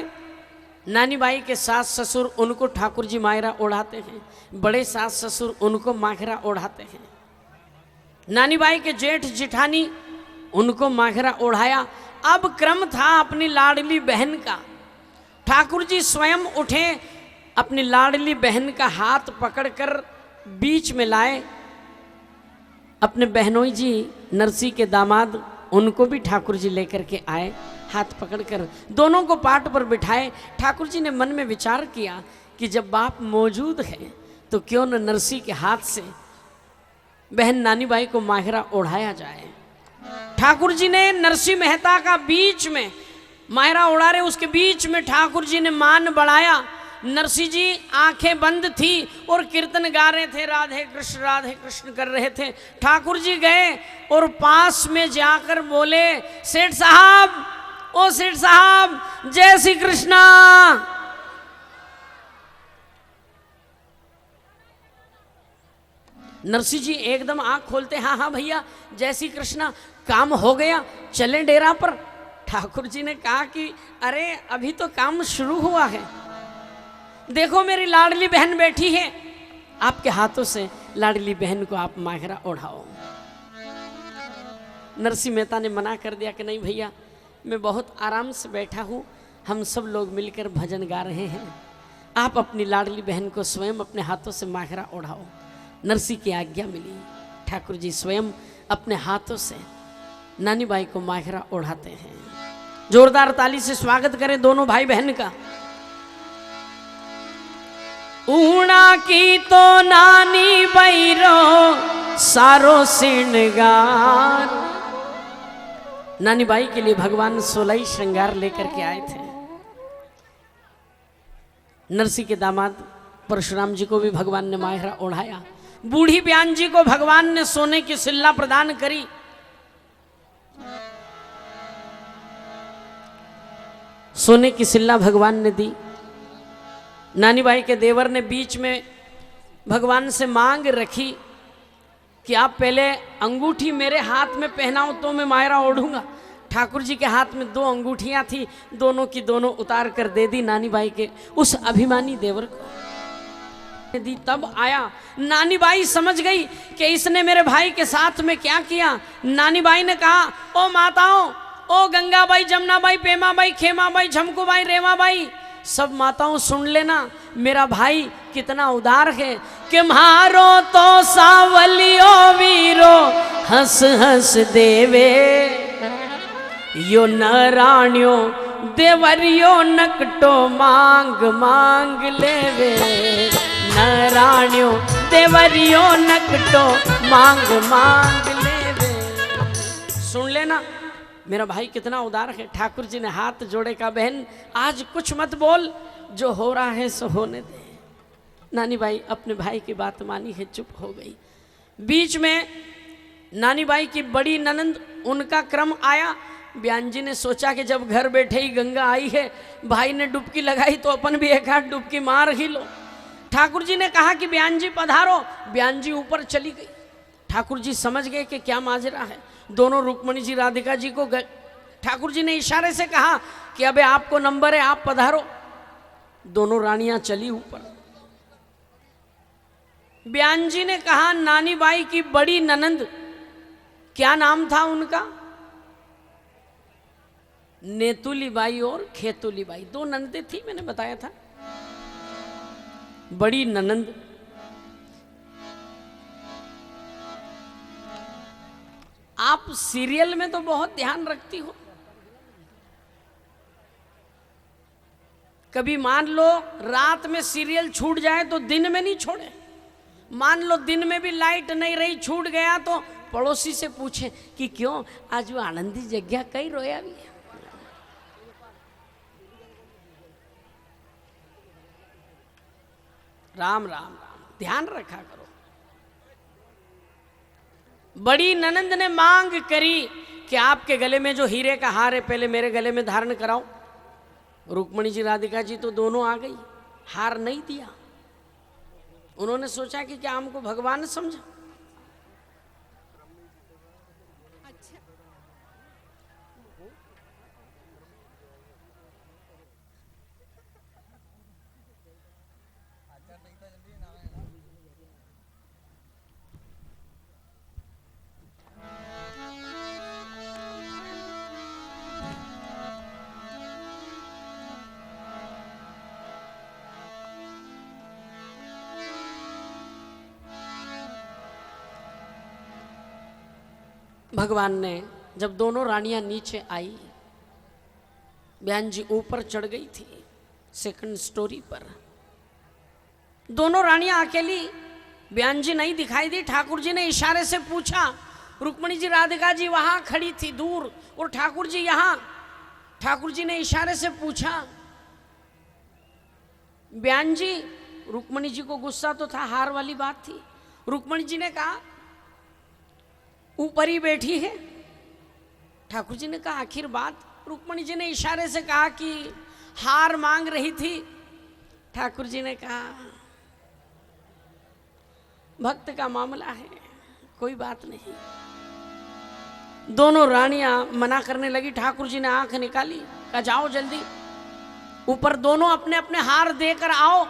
नानी बाई के सास ससुर उनको ठाकुर जी मायरा ओढ़ाते हैं, बड़े सास ससुर उनको माघरा ओढ़ाते हैं। नानी बाई के जेठ जिठानी उनको माघरा ओढ़ाया। अब क्रम था अपनी लाडली बहन का। ठाकुर जी स्वयं उठे, अपनी लाडली बहन का हाथ पकड़कर बीच में लाए। अपने बहनोई जी नरसी के दामाद उनको भी ठाकुर जी लेकर के आए, हाथ पकड़कर दोनों को पाट पर बिठाए। ठाकुर जी ने मन में विचार किया कि जब बाप मौजूद है तो क्यों न नरसी के हाथ से बहन नानी बाई को माघरा ओढ़ाया जाए। ठाकुर जी ने नरसी मेहता का बीच में मायरा उड़ा रहे, उसके बीच में ठाकुर जी ने मान बढ़ाया। नरसी जी आंखें बंद थी और कीर्तन गा रहे थे, राधे कृष्ण कर रहे थे। ठाकुर जी गए और पास में जाकर बोले, सेठ साहब, ओ सेठ साहब, जय श्री कृष्णा। नरसी जी एकदम आंख खोलते, हाँ हाँ भैया जय श्री कृष्णा, काम हो गया, चले डेरा पर। ठाकुर जी ने कहा कि अरे अभी तो काम शुरू हुआ है, देखो मेरी लाडली बहन बैठी है, आपके हाथों से लाडली बहन को आप माघरा ओढ़ाओ। नरसी मेहता ने मना कर दिया कि नहीं भैया, मैं बहुत आराम से बैठा हूँ, हम सब लोग मिलकर भजन गा रहे हैं, आप अपनी लाडली बहन को स्वयं अपने हाथों से माघरा ओढ़ाओ। नरसी की आज्ञा मिली, ठाकुर जी स्वयं अपने हाथों से नानी बाई को माघरा ओढ़ाते हैं। जोरदार ताली से स्वागत करें दोनों भाई बहन का। ऊणा की तो नानी बैरो सारो श्रृंगार। नानी बाई के लिए भगवान 16 श्रृंगार लेकर के आए थे। नरसी के दामाद परशुराम जी को भी भगवान ने माघरा ओढ़ाया। बूढ़ी ब्यान जी को भगवान ने सोने की सिल्ला प्रदान करी। सोने की सिल्ला भगवान ने दी। नानी बाई के देवर ने बीच में भगवान से मांग रखी कि आप पहले अंगूठी मेरे हाथ में पहनाओ तो मैं मायरा ओढ़ूंगा। ठाकुर जी के हाथ में 2 अंगूठियां थी, दोनों की दोनों उतार कर दे दी नानी बाई के उस अभिमानी देवर को दी। तब आया, नानी बाई समझ गई कि इसने मेरे भाई के साथ में क्या किया। नानी बाई ने कहा, ओ माताओं, ओ गंगा बाई, जमुना बाई, पेमा बाई, खेमा बाई, झमकू बाई, रेमा बाई, सब माताओं सुन लेना, मेरा भाई कितना उदार है कि मारो तो सावलियो वीरो हंस हंस देवे, यो नराण्यो देवरियो नकटो मांग मांग लेवे, नराण्यो देवरियो नकटो मांग मांग लेवे। सुन लेना, मेरा भाई कितना उदार है। ठाकुर जी ने हाथ जोड़े का, बहन आज कुछ मत बोल, जो हो रहा है सो होने दे। नानी बाई अपने भाई की बात मानी है, चुप हो गई। बीच में नानी बाई की बड़ी ननंद, उनका क्रम आया। ब्यान जी ने सोचा कि जब घर बैठे ही गंगा आई है, भाई ने डुबकी लगाई तो अपन भी एक हाथ डुबकी मार ही लो। ठाकुर जी ने कहा कि ब्यान जी पधारो। ब्यान जी ऊपर चली गई। ठाकुर जी समझ गए कि क्या माजरा है। दोनों रुक्मणी जी राधिका जी को ठाकुर जी ने इशारे से कहा कि अबे आपको नंबर है, आप पधारो। दोनों रानियां चली ऊपर। ब्यान जी ने कहा, नानी बाई की बड़ी ननंद, क्या नाम था उनका? नेतुली बाई और खेतुली बाई, 2 ननदें थी, मैंने बताया था। बड़ी ननंद, आप सीरियल में तो बहुत ध्यान रखती हो, कभी मान लो रात में सीरियल छूट जाए तो दिन में नहीं छोड़े। मान लो दिन में भी लाइट नहीं रही, छूट गया, तो पड़ोसी से पूछे कि क्यों आज वो आनंदी जग्या कई रोया भी है। राम राम राम, ध्यान रखा करो। बड़ी ननंद ने मांग करी कि आपके गले में जो हीरे का हार है पहले मेरे गले में धारण कराओ। रुक्मणी जी राधिका जी तो दोनों आ गई, हार नहीं दिया। उन्होंने सोचा कि क्या हमको भगवान समझा। भगवान ने जब दोनों रानियां नीचे आई, बयान जी ऊपर चढ़ गई थी सेकंड स्टोरी पर। दोनों रानियां अकेली, बयान जी नहीं दिखाई दी। ठाकुर जी ने इशारे से पूछा, रुक्मणी जी राधिका जी वहां खड़ी थी दूर और ठाकुर जी यहां। ठाकुर जी ने इशारे से पूछा, बयान जी, रुक्मणी जी को गुस्सा तो था, हार वाली बात थी। रुक्मणी जी ने कहा ऊपर ही बैठी है। ठाकुर जी ने कहा आखिर बात। रुक्मणी जी ने इशारे से कहा कि हार मांग रही थी। ठाकुर जी ने कहा भक्त का मामला है, कोई बात नहीं। दोनों रानियां मना करने लगी। ठाकुर जी ने आंख निकाली, कहा जाओ जल्दी ऊपर, दोनों अपने अपने हार देकर आओ।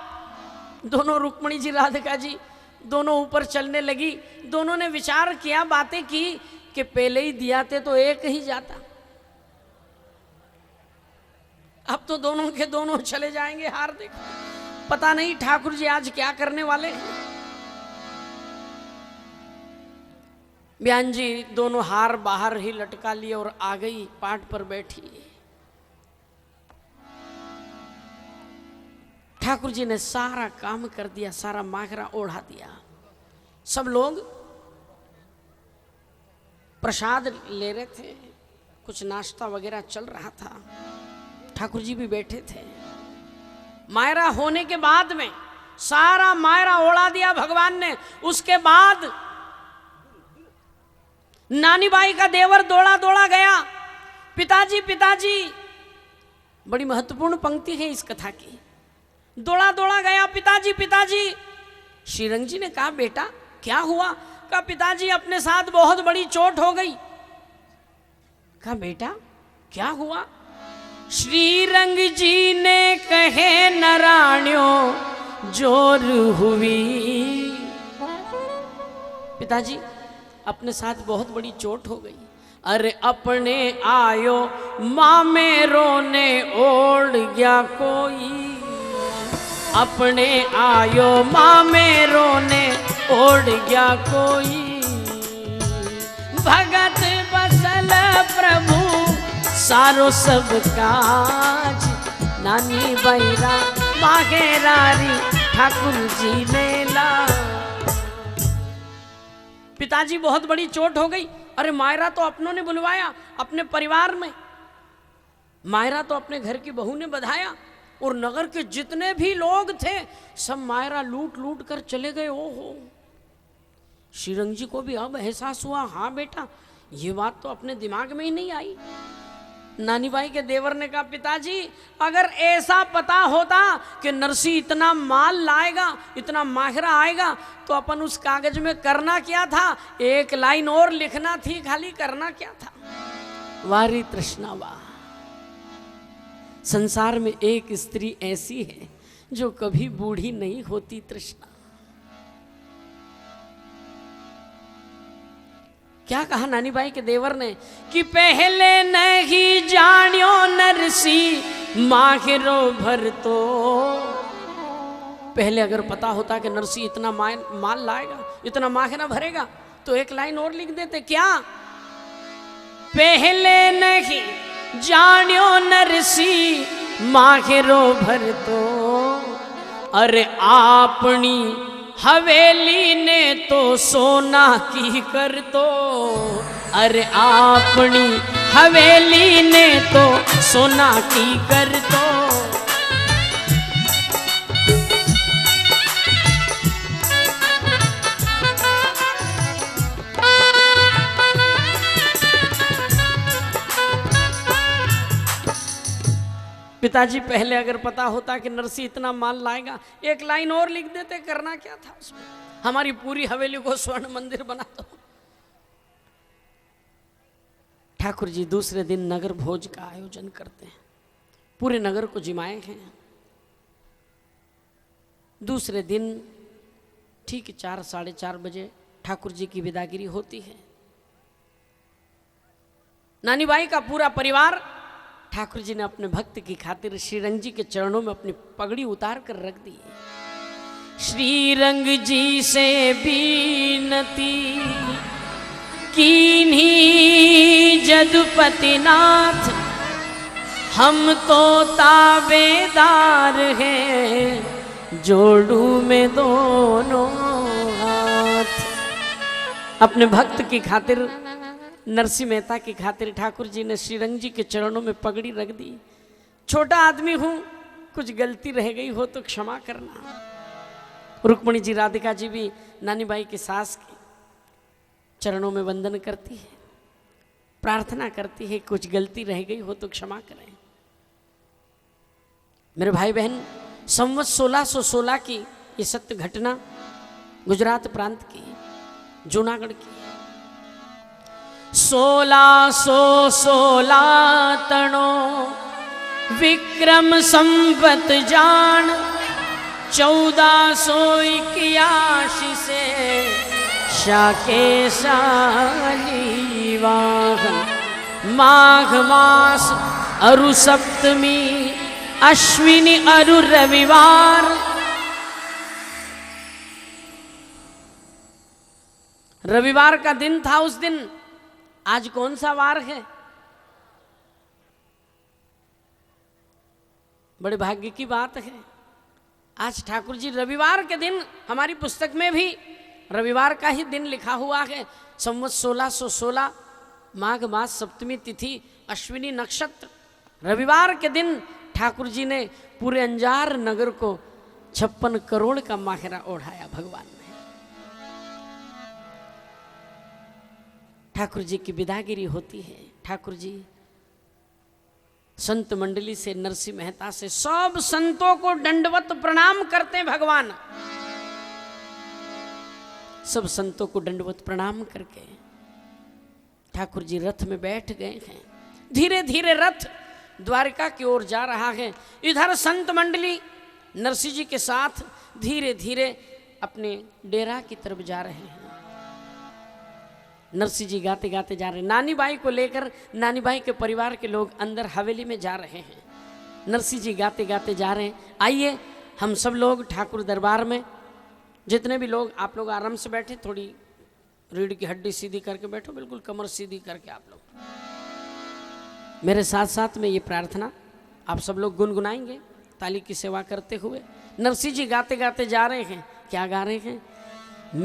दोनों रुक्मणी जी राधिका जी दोनों ऊपर चलने लगी। दोनों ने विचार किया, बातें की कि पहले ही दिया थे तो एक ही जाता, अब तो दोनों के दोनों चले जाएंगे हार देख। पता नहीं ठाकुर जी आज क्या करने वाले हैं। बयान जी दोनों हार बाहर ही लटका लिए और आ गई, पाट पर बैठी। ठाकुर जी ने सारा काम कर दिया, सारा माखरा ओढ़ा दिया। सब लोग प्रसाद ले रहे थे, कुछ नाश्ता वगैरह चल रहा था। ठाकुर जी भी बैठे थे। मायरा होने के बाद में सारा मायरा ओढ़ा दिया भगवान ने। उसके बाद नानी बाई का देवर दौड़ा दौड़ा गया, पिताजी पिताजी। बड़ी महत्वपूर्ण पंक्ति है इस कथा की। दौड़ा दौड़ा गया, पिताजी पिताजी। श्रीरंग जी ने कहा बेटा क्या हुआ? कहा पिताजी अपने साथ बहुत बड़ी चोट हो गई। कहा बेटा क्या हुआ? श्रीरंग जी ने कहे नराण्यों जोर हुई। पिताजी अपने साथ बहुत बड़ी चोट हो गई। अरे अपने आयो माँ में रोने ओढ़ गया कोई, अपने आयो माँ में रोने ओढ़ गया कोई। भगत बसल प्रभु सारो सब काज, नानी बैरा माघेरारी ठाकुर जी ने ला। पिताजी बहुत बड़ी चोट हो गई। अरे मायरा तो अपनों ने बुलवाया, अपने परिवार में मायरा तो अपने घर की बहू ने बधाया, और नगर के जितने भी लोग थे सब मायरा लूट लूट कर चले गए। ओहो, श्रीरंग जी को भी अब एहसास हुआ, हाँ बेटा ये बात तो अपने दिमाग में ही नहीं आई। नानी बाई के देवर ने कहा पिताजी अगर ऐसा पता होता कि नरसी इतना माल लाएगा, इतना माहिरा आएगा, तो अपन उस कागज में करना क्या था? एक लाइन और लिखना थी, खाली करना क्या था? वारी तृष्णा वाह। संसार में एक स्त्री ऐसी है जो कभी बूढ़ी नहीं होती, तृष्णा। क्या कहा नानी बाई के देवर ने कि पहले नहीं जानियो नरसी माहिरो भर तो। पहले अगर पता होता कि नरसी इतना माल लाएगा, इतना माहिरा भरेगा, तो एक लाइन और लिख देते। क्या? पहले नहीं जानियो नरसी माहिरो भर तो। अरे आपनी हवेली ने तो सोना की कर तो। अरे आपनी हवेली ने तो सोना की कर तो। पिताजी पहले अगर पता होता कि नरसी इतना माल लाएगा, एक लाइन और लिख देते, करना क्या था उसमें? हमारी पूरी हवेली को स्वर्ण मंदिर बना दो। ठाकुर जी दूसरे दिन नगर भोज का आयोजन करते हैं, पूरे नगर को जिमाए हैं। दूसरे दिन ठीक 4 साढ़े 4 बजे ठाकुर जी की विदागिरी होती है। नानी बाई का पूरा परिवार, ठाकुर जी ने अपने भक्त की खातिर श्रीरंग जी के चरणों में अपनी पगड़ी उतार कर रख दी। श्रीरंग जी से बीनती कीन्ही यदुपति नाथ, हम तो ताबेदार हैं, जोड़ू में दोनों हाथ। अपने भक्त की खातिर, नरसिंह मेहता की खातिर ठाकुर जी ने श्रीरंग जी के चरणों में पगड़ी रख दी। छोटा आदमी हूं, कुछ गलती रह गई हो तो क्षमा करना। रुक्मणी जी, राधिका जी भी नानी बाई की सास के चरणों में वंदन करती है, प्रार्थना करती है, कुछ गलती रह गई हो तो क्षमा करें। मेरे भाई बहन, संवत 1616 की ये सत्य घटना गुजरात प्रांत की, जूनागढ़ की। 1616 तणो विक्रम संवत जान, 1481 से शाके शाली वाहन। माघ मास अरु सप्तमी, अश्विनी अरु रविवार। रविवार का दिन था उस दिन। आज कौन सा वार है? बड़े भाग्य की बात है। आज ठाकुर जी रविवार के दिन, हमारी पुस्तक में भी रविवार का ही दिन लिखा हुआ है। संवत 1616 माघ मास सप्तमी तिथि, अश्विनी नक्षत्र, रविवार के दिन ठाकुर जी ने पूरे अंजार नगर को 56 करोड़ का माहरा ओढ़ाया भगवान ने। ठाकुर जी की विदागिरी होती है। ठाकुर जी संत मंडली से, नरसिंह मेहता से, सब संतों को दंडवत प्रणाम करते हैं भगवान। सब संतों को दंडवत प्रणाम करके ठाकुर जी रथ में बैठ गए हैं। धीरे धीरे रथ द्वारिका की ओर जा रहा है। इधर संत मंडली नरसिंह जी के साथ धीरे धीरे अपने डेरा की तरफ जा रहे हैं। नरसिंह जी गाते गाते जा रहे हैं। नानी बाई को लेकर नानी बाई के परिवार के लोग अंदर हवेली में जा रहे हैं। नरसिंह जी गाते गाते जा रहे हैं। आइए हम सब लोग ठाकुर दरबार में, जितने भी लोग, आप लोग आराम से बैठे, थोड़ी रीढ़ की हड्डी सीधी करके बैठो, बिल्कुल कमर सीधी करके आप लोग मेरे साथ साथ में ये प्रार्थना आप सब लोग गुनगुनाएंगे ताली की सेवा करते हुए। नरसिंह जी गाते गाते जा रहे हैं। क्या गा रहे हैं?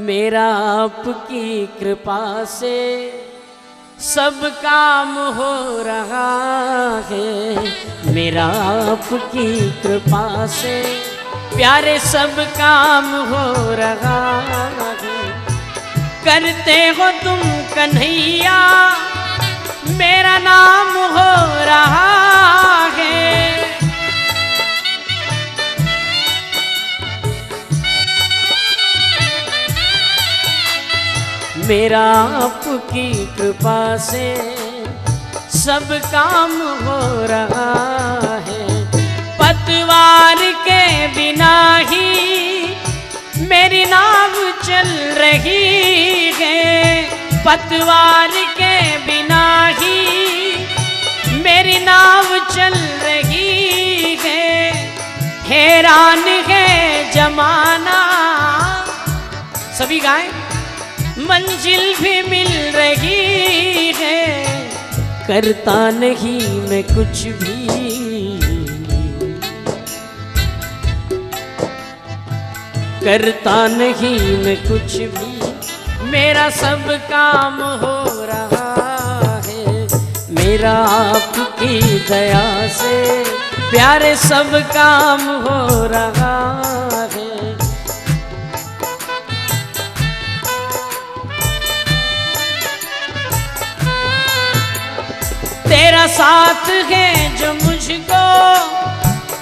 मेरा आपकी कृपा से सब काम हो रहा है, मेरा आपकी कृपा से प्यारे सब काम हो रहा है। करते हो तुम कन्हैया, मेरा नाम हो रहा है। मेरा आपकी कृपा से सब काम हो रहा है। पतवार के बिना ही मेरी नाव चल रही है, पतवार के बिना ही मेरी नाव चल रही है। हैरान है जमाना, सभी गाएं, मंजिल भी मिल रही है। करता नहीं मैं कुछ भी, करता नहीं मैं कुछ भी, मेरा सब काम हो रहा है। मेरा आपकी दया से प्यारे सब काम हो रहा है। तेरा साथ है जो मुझको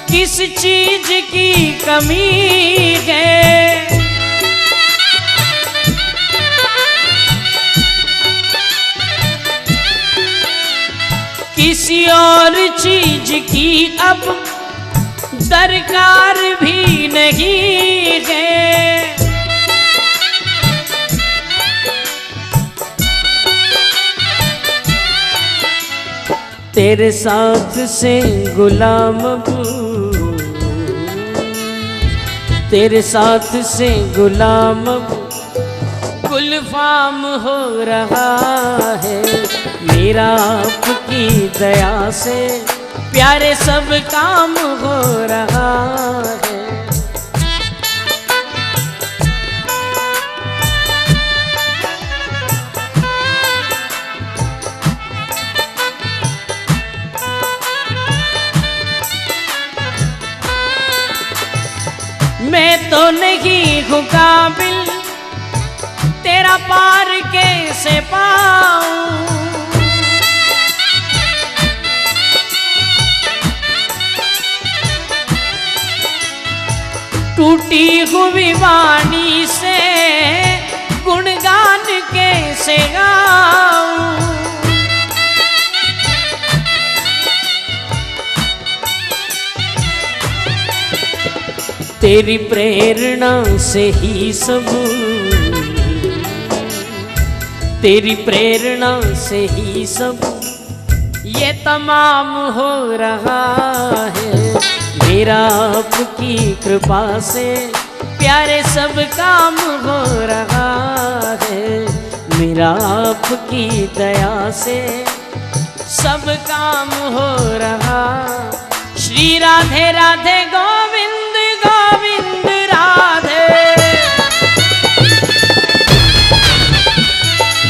किस चीज की कमी है। किसी और चीज की अब दरकार भी नहीं है। तेरे साथ से गुलाम तेरे साथ से गुलाम गुलफाम हो रहा है। मेरा आपकी दया से प्यारे सब काम हो रहा है। मैं तो नहीं हूँ काबिल, तेरा पार कैसे पाऊं। टूटी हुई वाणी से गुणगान कैसे गाऊं। तेरी प्रेरणा से ही सब, तेरी प्रेरणा से ही सब ये तमाम हो रहा है। मेरा आपकी कृपा से प्यारे सब काम हो रहा है। मेरा आपकी दया से सब काम हो रहा। श्री राधे राधे गोविंद गोविंद राधे,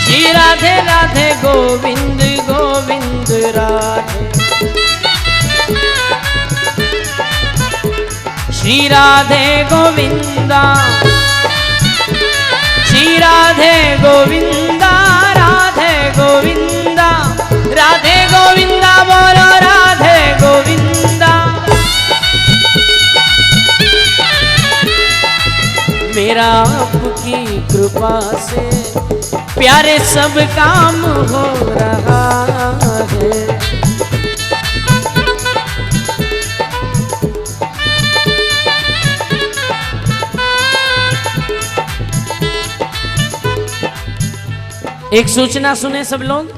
श्री राधे राधे गोविंद गोविंद राधे, श्री राधे गोविंदा, श्री राधे गोविंदा, राधे गोविंदा, राधे गोविंदा, बोलो राधे गोविंदा। मेरा आपकी कृपा से प्यारे सब काम हो रहा है। एक सूचना सुने सब लोग।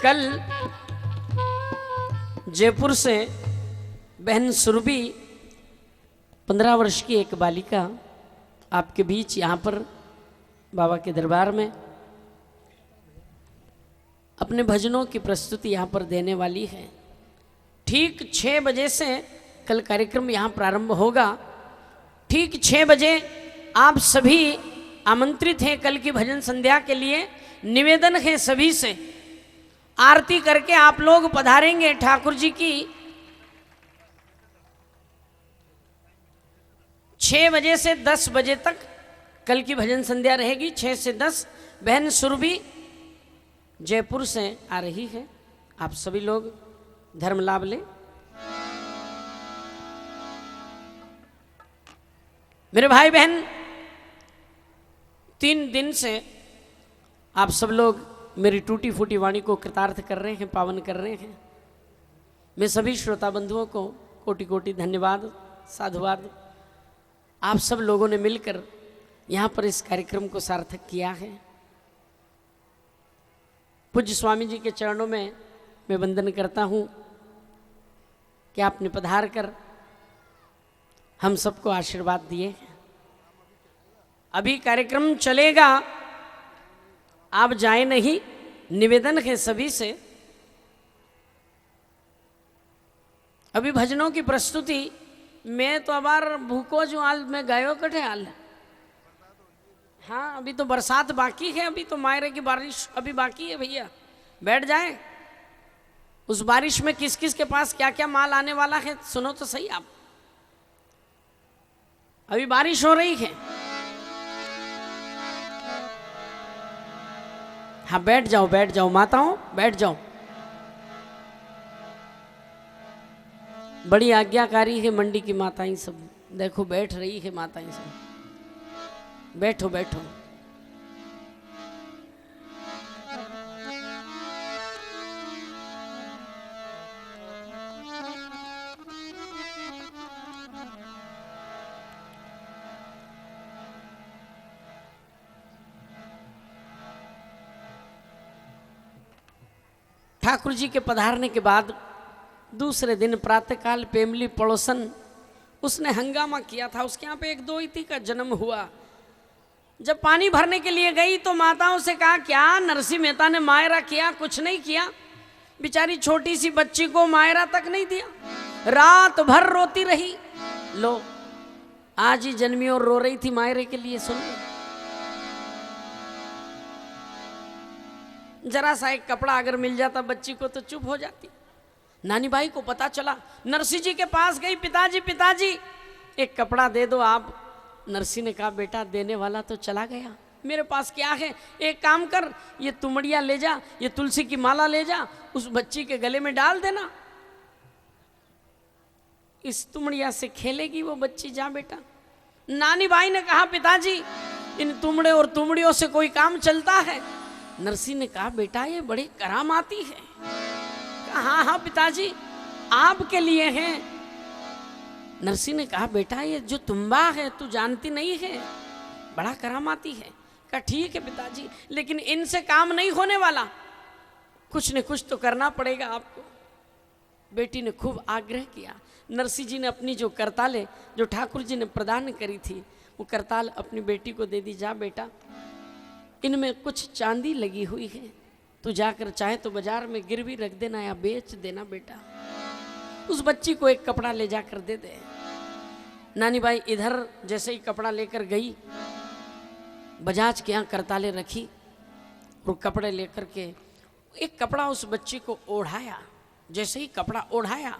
कल जयपुर से बहन सुरभि 15 वर्ष की एक बालिका आपके बीच यहाँ पर बाबा के दरबार में अपने भजनों की प्रस्तुति यहाँ पर देने वाली है। ठीक 6 बजे से कल कार्यक्रम यहाँ प्रारंभ होगा। ठीक 6 बजे आप सभी आमंत्रित हैं कल की भजन संध्या के लिए। निवेदन है सभी से, आरती करके आप लोग पधारेंगे ठाकुर जी की। 6 बजे से 10 बजे तक कल की भजन संध्या रहेगी। 6 से 10 बहन सुरभि जयपुर से आ रही है। आप सभी लोग धर्म लाभ लें। मेरे भाई बहन 3 दिन से आप सब लोग मेरी टूटी फूटी वाणी को कृतार्थ कर रहे हैं, पावन कर रहे हैं। मैं सभी श्रोता बंधुओं को कोटि कोटि धन्यवाद साधुवाद। आप सब लोगों ने मिलकर यहाँ पर इस कार्यक्रम को सार्थक किया है। पूज्य स्वामी जी के चरणों में मैं वंदन करता हूँ कि आपने पधार कर हम सबको आशीर्वाद दिए हैं। अभी कार्यक्रम चलेगा, आप जाए नहीं। निवेदन है सभी से। अभी भजनों की प्रस्तुति मैं तो अबार भूको जो हाल में गयो कटे हाल। हाँ, अभी तो बरसात बाकी है, अभी तो मायरे की बारिश अभी बाकी है भैया। बैठ जाए। उस बारिश में किस किस के पास क्या क्या माल आने वाला है सुनो तो सही आप। अभी बारिश हो रही है। हाँ, बैठ जाओ माताओं, बैठ जाओ। बड़ी आज्ञाकारी है मंडी की माताएं सब। देखो बैठ रही है माताएं सब। बैठो बैठो। ठाकुर जी के पधारने के बाद दूसरे दिन प्रातःकाल पेमली पड़ोसन उसने हंगामा किया था। उसके यहाँ पे एक दोहिती का जन्म हुआ। जब पानी भरने के लिए गई तो माताओं से कहा, क्या नरसिंह मेहता ने मायरा किया? कुछ नहीं किया। बेचारी छोटी सी बच्ची को मायरा तक नहीं दिया, रात भर रोती रही। लो, आज ही जन्मी और रो रही थी मायरे के लिए। सुन, जरा सा एक कपड़ा अगर मिल जाता बच्ची को तो चुप हो जाती। नानी बाई को पता चला, नरसिंह जी के पास गई, पिताजी पिताजी एक कपड़ा दे दो आप। नरसिंह ने कहा, बेटा देने वाला तो चला गया, मेरे पास क्या है? एक काम कर, ये तुमड़िया ले जा, ये तुलसी की माला ले जा, उस बच्ची के गले में डाल देना, इस तुमड़िया से खेलेगी वो बच्ची, जा बेटा। नानी बाई ने कहा, पिताजी इन तुमड़े और तुमड़ियों से कोई काम चलता है? नरसिंह ने कहा, बेटा ये बड़ी करामाती है। कहा, हाँ हाँ पिताजी आपके लिए है। नरसिंह ने कहा, बेटा ये जो तुम्बा है तू जानती नहीं है, बड़ा करामाती है। कहा, ठीक है पिताजी, लेकिन इनसे काम नहीं होने वाला, कुछ न कुछ तो करना पड़ेगा आपको। बेटी ने खूब आग्रह किया। नरसिंह जी ने अपनी जो करताले जो ठाकुर जी ने प्रदान करी थी, वो करताल अपनी बेटी को दे दी। जा बेटा, इनमें कुछ चांदी लगी हुई है, तू जाकर चाहे तो बाजार में गिरवी रख देना या बेच देना बेटा। उस बच्ची को एक कपड़ा ले जाकर दे दे। नानी बाई इधर जैसे ही कपड़ा लेकर गई, बजाज के यहाँ करताले रखी और कपड़े लेकर के एक कपड़ा उस बच्ची को ओढ़ाया। जैसे ही कपड़ा ओढ़ाया,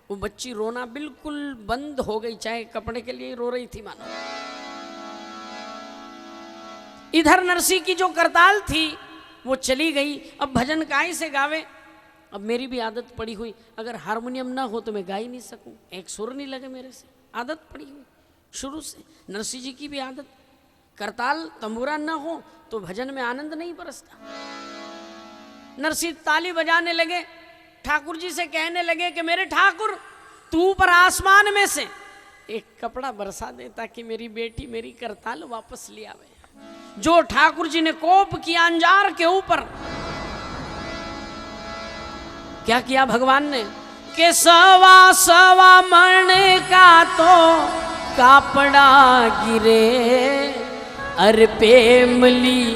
वो बच्ची रोना बिल्कुल बंद हो गई, चाहे कपड़े के लिए रो रही थी मानो। इधर नरसिंह की जो करताल थी वो चली गई। अब भजन काहे से गावे? अब मेरी भी आदत पड़ी हुई, अगर हारमोनियम ना हो तो मैं गा ही नहीं सकूं, एक सुर नहीं लगे मेरे से, आदत पड़ी हुई शुरू से। नरसिंह जी की भी आदत, करताल तंबूरा ना हो तो भजन में आनंद नहीं बरसता। नरसिंह ताली बजाने लगे, ठाकुर जी से कहने लगे कि मेरे ठाकुर, तू ऊपर आसमान में से एक कपड़ा बरसा दे ताकि मेरी बेटी मेरी करताल वापस ले आवे। जो ठाकुर जी ने कोप किया अंजार के ऊपर, क्या किया भगवान ने? के सवा सवा मन का तो कापड़ा गिरे, अरे पेमली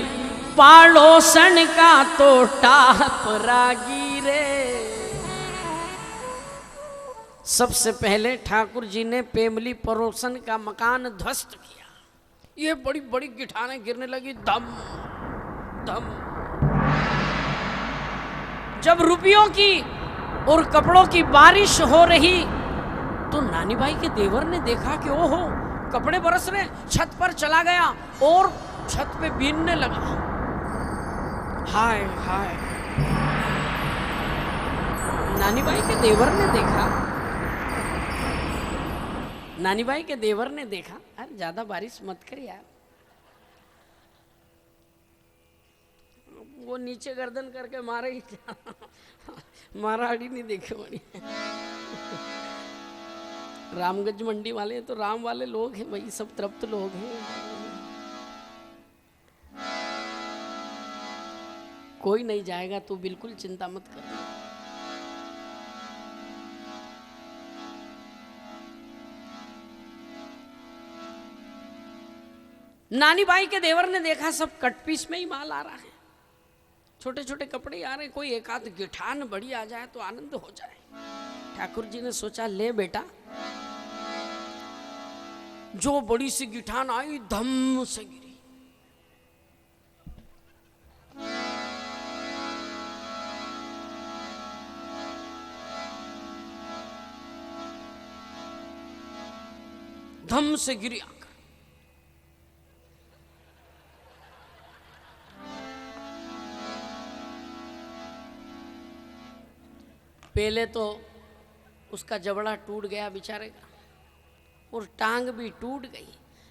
पाड़ोसन का तो टापरा गिरे। सबसे पहले ठाकुर जी ने पेमली पड़ोसन का मकान ध्वस्त किया। ये बड़ी बड़ी गिठानें गिरने लगी, धम धम। जब रुपयों की और कपड़ों की बारिश हो रही तो नानी बाई के देवर ने देखा कि ओहो कपड़े बरस रहे, छत पर चला गया और छत पे बीनने लगा। हाय हाय, नानी बाई के देवर ने देखा, नानी बाई के देवर ने देखा, अरे ज्यादा बारिश मत कर यार। वो नीचे गर्दन करके मारे ही महाराड़ी नहीं देखे बड़ी। रामगंज मंडी वाले तो राम वाले लोग हैं भाई, सब तृप्त लोग हैं, कोई नहीं जाएगा, तू बिल्कुल चिंता मत कर। नानी बाई के देवर ने देखा सब कटपीस में ही माल आ रहा है, छोटे छोटे कपड़े आ रहे, कोई एक आध गिठान बड़ी आ जाए तो आनंद हो जाए। ठाकुर जी ने सोचा, ले बेटा, जो बड़ी सी गिठान आई धम से गिरी। धम से गिरी आकर। पहले तो उसका जबड़ा टूट गया बेचारे का, और टांग भी टूट गई।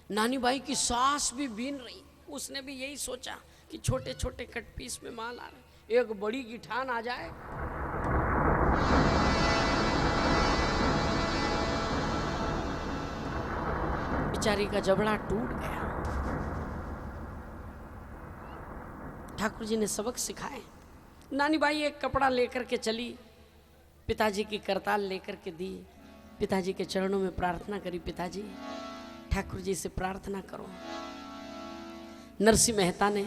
नानी बाई की सांस भी बीन रही। उसने भी यही सोचा कि छोटे छोटे कटपीस में माल आ रहे, एक बड़ी गिठान आ जाए। बेचारी का जबड़ा टूट गया। ठाकुर जी ने सबक सिखाए। नानी बाई एक कपड़ा लेकर के चली, पिताजी की करताल लेकर के दी, पिताजी के चरणों में प्रार्थना करी, पिताजी ठाकुर जी से प्रार्थना करो नरसिंह मेहता ने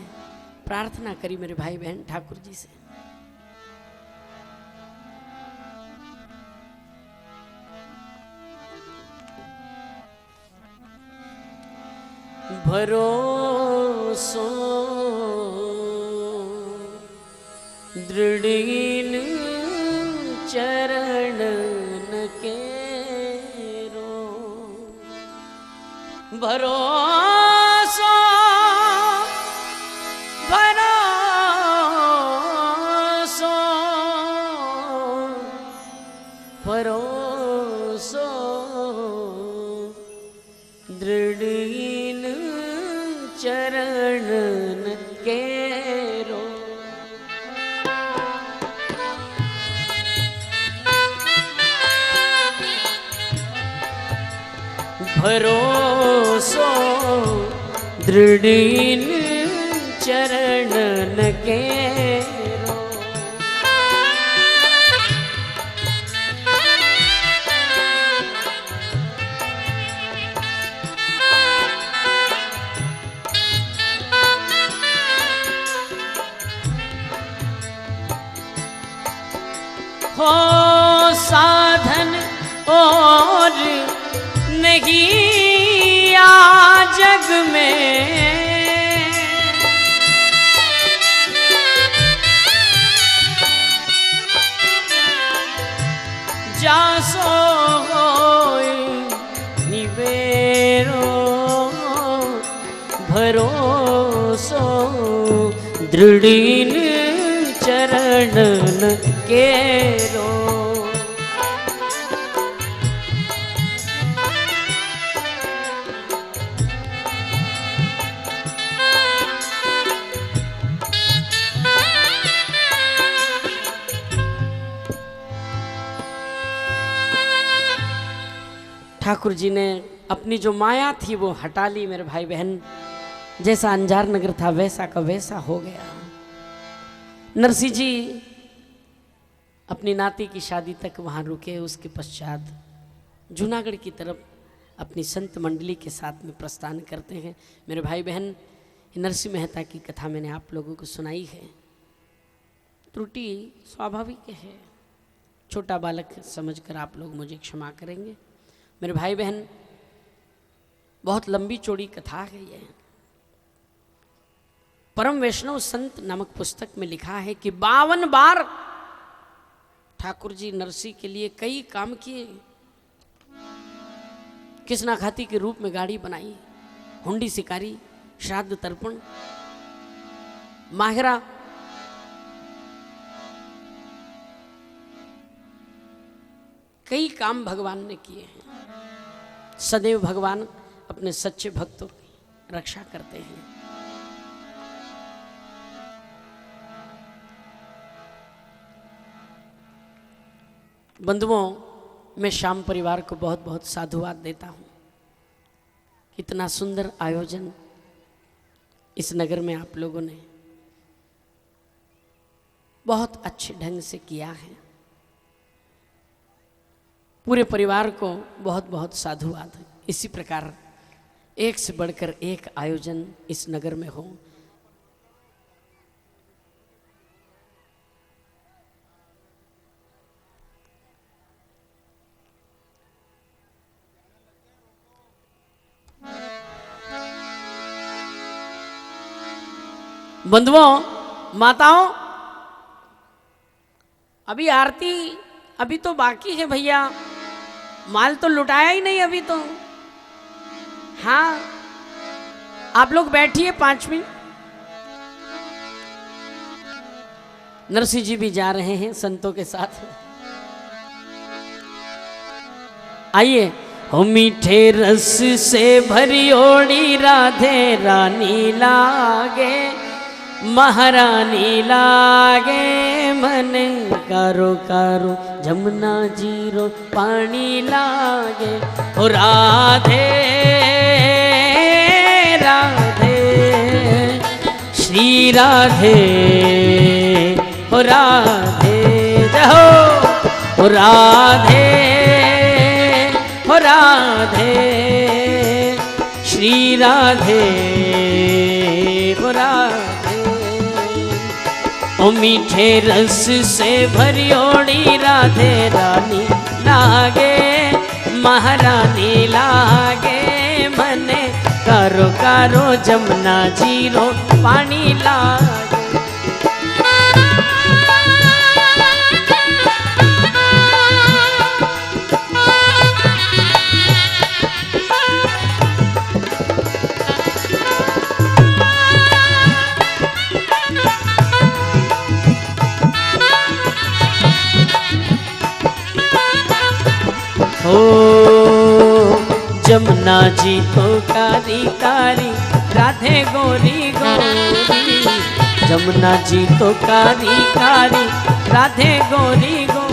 प्रार्थना करी मेरे भाई बहन ठाकुर जी से। भरोसो दृढ़ीन चरणन केरो, भरोसो भरोसो भरोसो दृढ़ीन चरणन केरो। भरोसो दृढ़ीन चरणन केरो, हो साधन और नहीं आ जग में, जासो होय निवेरो, भरोसो दृढ़ीन चरणन केरो। ठाकुर जी ने अपनी जो माया थी वो हटा ली मेरे भाई बहन। जैसा अंजार नगर था वैसा का वैसा हो गया। नरसिंह जी अपनी नाती की शादी तक वहाँ रुके, उसके पश्चात जूनागढ़ की तरफ अपनी संत मंडली के साथ में प्रस्थान करते हैं। मेरे भाई बहन, नरसिंह मेहता की कथा मैंने आप लोगों को सुनाई है। त्रुटि स्वाभाविक है, छोटा बालक समझकर आप लोग मुझे क्षमा करेंगे। मेरे भाई बहन, बहुत लंबी चौड़ी कथा है ये। परम वैष्णव संत नामक पुस्तक में लिखा है कि 52 बार ठाकुर जी नरसिंह के लिए कई काम किए। किसना खाती के रूप में गाड़ी बनाई, हुंडी शिकारी, श्राद्ध तर्पण, माहिरा, कई काम भगवान ने किए हैं। सदैव भगवान अपने सच्चे भक्तों की रक्षा करते हैं। बंधुओं, मैं श्याम परिवार को बहुत बहुत साधुवाद देता हूँ। कितना सुंदर आयोजन इस नगर में आप लोगों ने बहुत अच्छे ढंग से किया है। पूरे परिवार को बहुत बहुत साधुवाद। इसी प्रकार एक से बढ़कर एक आयोजन इस नगर में हो। बंधुओं, माताओं, अभी आरती अभी तो बाकी है भैया, माल तो लुटाया ही नहीं अभी तो। हाँ, आप लोग बैठिए 5 मिनट। नरसिंह जी भी जा रहे हैं संतों के साथ। आइए। हो मीठे रस से भरी ओड़ी राधे रानी लागे, महारानी लागे, मन कारो कारो जमुना जीरो पानी लागे। ओ राधे राधे श्री राधे, ओ राधे जहो, ओ राधे, ओ राधे श्री राधे मीठे रस से भरियोड़ी राधे रानी लागे, महारानी लागे मने, कारो कारो जमुना जीरो पानी लागे। ओ जमुना जी तो कारी कारी राधे गोरी गोरी, जमुना जी तो कारी कारी राधे गोरी गोरी।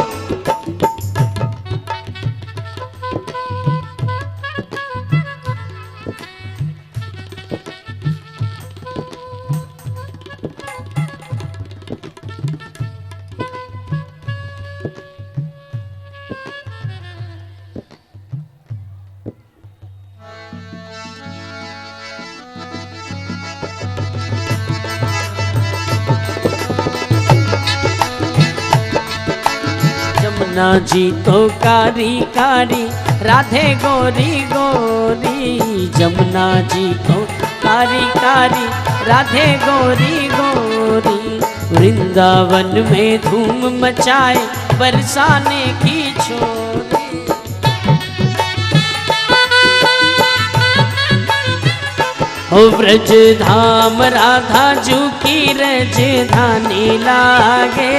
जमुना जी तो कारी कारी राधे गोरी गोरी, जमुना जी तो कारी कारी राधे गोरी गोरी। वृंदावन में धूम मचाए बरसाने की छोरी, ओ ब्रज धाम राधा जू की रजधानी लागे,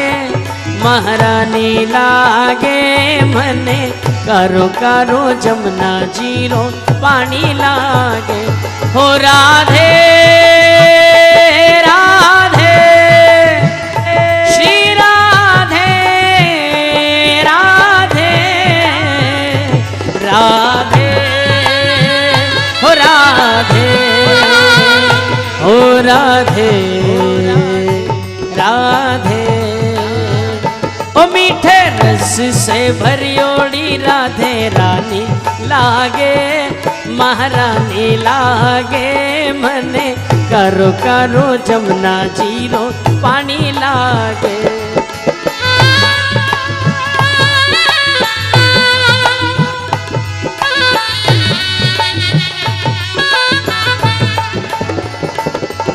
महारानी लागे मने, कारो कारो जमुना जीरो पानी लागे। हो राधे राधे श्री राधे राधे राधे, हो राधे हो राधे राधे। ओ मीठे रस से भरियोड़ी राधे रानी लागे, महारानी लागे मने, कारो कारो जमुना जीरो पानी लागे।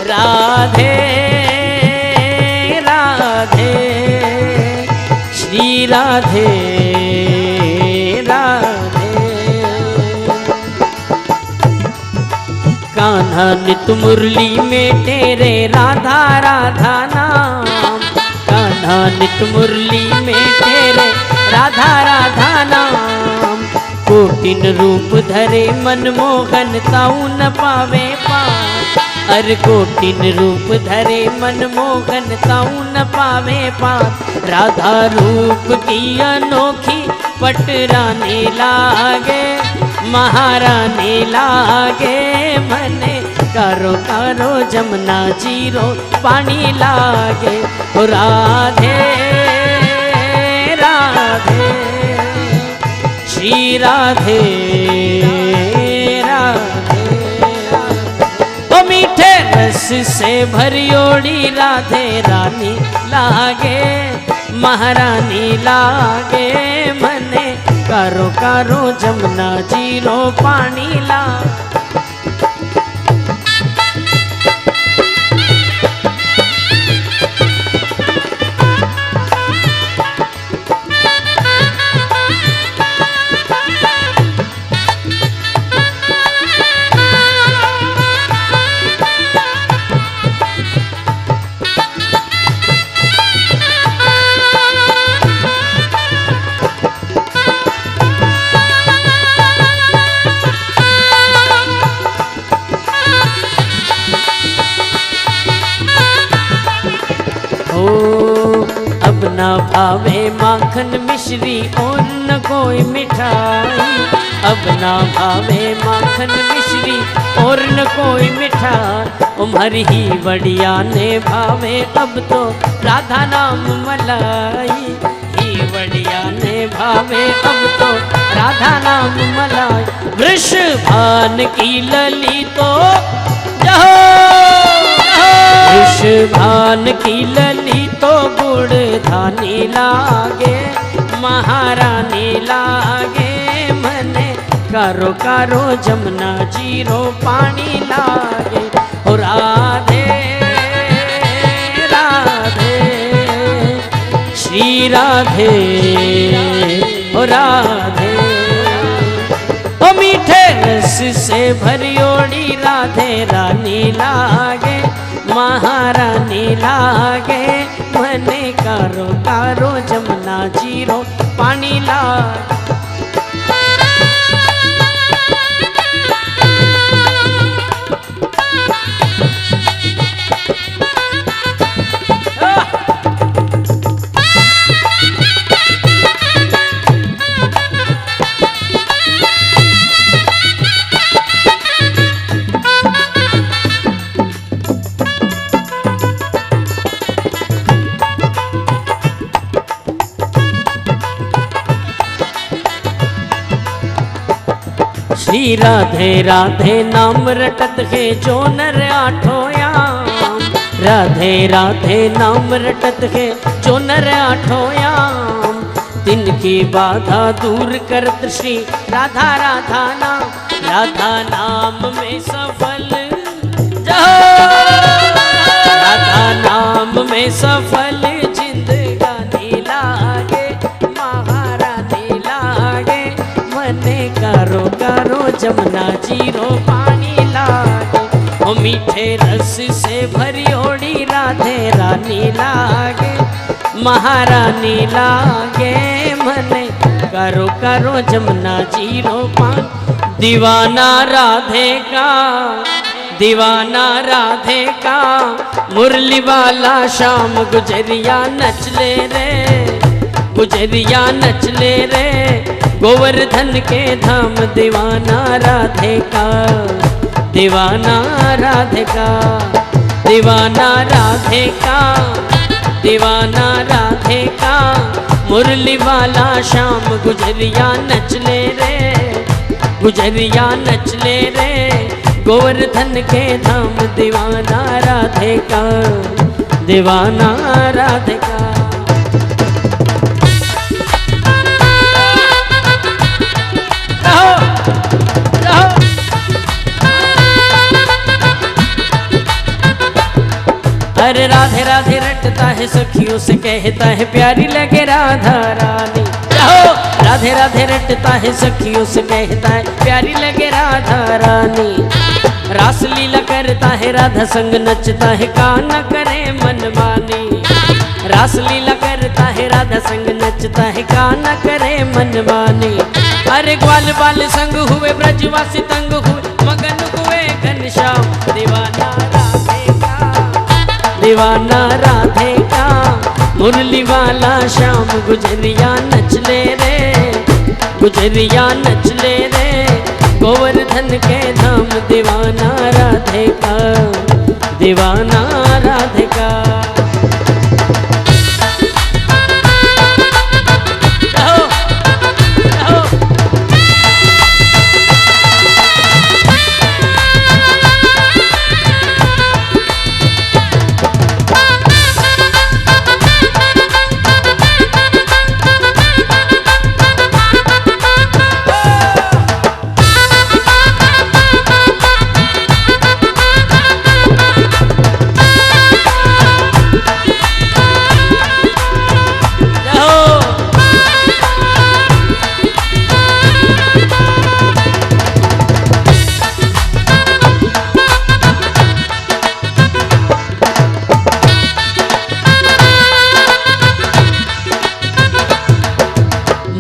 राधे राधे श्री राधे राधे। कान्हा नित मुरली में तेरे राधा राधा नाम, कान्हा नित मुरली में तेरे राधा राधा नाम। कोटिन रूप धरे मनमोहन ताऊ न पावे पार, अर कोटिन रूप धरे मनमोहन ताऊ न पावे पार। राधा रूप की अनोखी पटरानी लागे, महारानी लागे मने, कारो कारो जमुना जीरो पानी लागे। ओ राधे राधे श्री राधे राधे। ओ मीठे रस से भरियोड़ी राधे रानी लागे, महारानी लागे मने, कारो कारो जमुना जीरो पानी ला। अब न भावे माखन मिश्री और न कोई मिठाई, अब न भावे माखन मिश्री और न कोई मिठाई। उमर ही बढ़िया ने भावे अब तो राधा नाम मलाई, ही बढ़िया ने भावे अब तो राधा नाम मलाई। वृषभान की लली तो जहो वृषभान की लली तो गुड़ धानी लागे, महारानी लागे मने कारो कारो जमुना जीरो पानी लागे। ओ राधे राधे श्री राधे, ओ राधे ओ मीठे रस से भरियोड़ी राधे रानी लागे, महारानी लागे मने कारो कारो जमुना जीरो पानी लागे। श्री राधे राधे नाम रटत है जो नर आठोयाम, राधे राधे नाम रटत है जो नर आठोयाम। तिनकी बाधा दूर करत श्री राधा राधा नाम, राधा नाम में सफल राधा नाम में सफल जिंदगानी लागे, महारानी लागे मने कारो कारो जमुना जीरो पानी लागे। ओ मीठे रस से भरियोड़ी राधे रानी लागे, महारानी लागे मने कारो कारो जमुना जीरो पानी। दीवाना राधे का, दीवाना राधे का मुरली वाला श्याम गुजरिया नच ले रे, गुजरिया नच ले रे गोवर्धन के धाम। दीवाना राधे का, दीवाना राधे का, दीवाना राधे का, दीवाना राधे का मुरली वाला श्याम गुजरिया नच ले रे, गुजरिया नच ले रे गोवर्धन के धाम। दीवाना राधे का, दीवाना राधे का। अरे राधे राधे रटता है सखियों से कहता है प्यारी लगे राधा रानी। राधे राधे रटता है सखियों से कहता है प्यारी लगे राधा रानी। रास लीला करता है राधा संग नचता है काना करे मनमानी। रास लीला करता है राधा संग नचता है काना करे मनमानी। अरे ग्वाल बाल संग हुए ब्रजवासी तंग हुए मगन हुए घनश्याम। दीवाना राधे का, दीवाना राधे का मुरली वाला श्याम गुजरिया नच ले रे, गुजरिया नच ले रे गोवर्धन के धाम। दीवाना राधे का, दीवाना राधे का।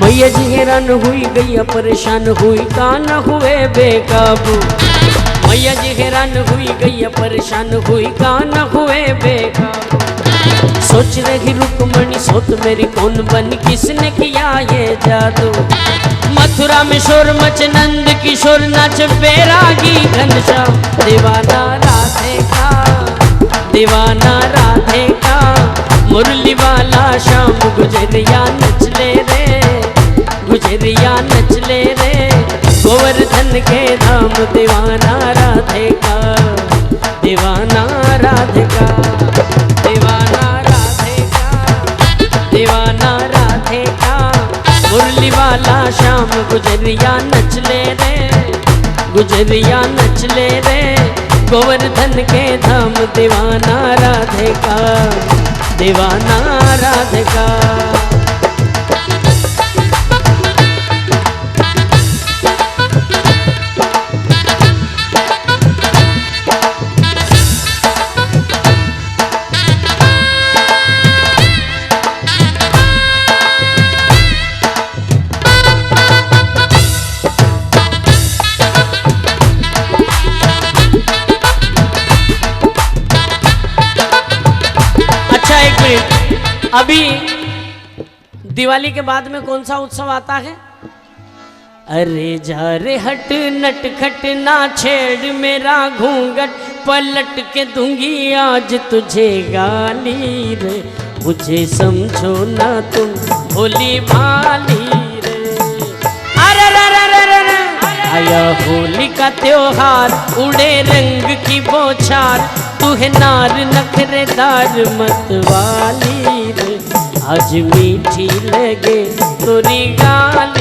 मैया जी हैरान हुई गैया परेशान हुई काना हुए बेकाबू। मैया जी हैरान हुई गैया परेशान हुई काना हुए बेकाबू। सोच रही रुकमणी सोत मेरी कौन बनी किसने किया ये जादू। मथुरा में शोर मच नंद किशोर नाच बैरागी घनश्याम। दीवाना राधे का, दीवाना राधे का मुरली वाला श्याम गुजरिया नच ले रे, गुजरिया नच ले रे गोवर्धन के धाम। दीवाना राधे का, दीवाना राधे का, दीवाना राधे का, दीवाना राधे का। मुरली वाला श्याम गुजरिया नच ले रे, गुजरिया नच ले रे, गोवर्धन के धाम दीवाना राधे का, दीवाना राधे का। अभी दिवाली के बाद में कौन सा उत्सव आता है? अरे जा रे हट नट खट ना छेड़ मेरा घूंघट, पलट के दूंगी आज तुझे गाली रे, मुझे समझो ना तुम भोली भाली रे। अरे रे रे रे रे रे, आया होली का त्योहार, उड़े रंग की बौछार, तू है नार नखरेदार मतवाली रे, आज मीठी लगे तोरी गाली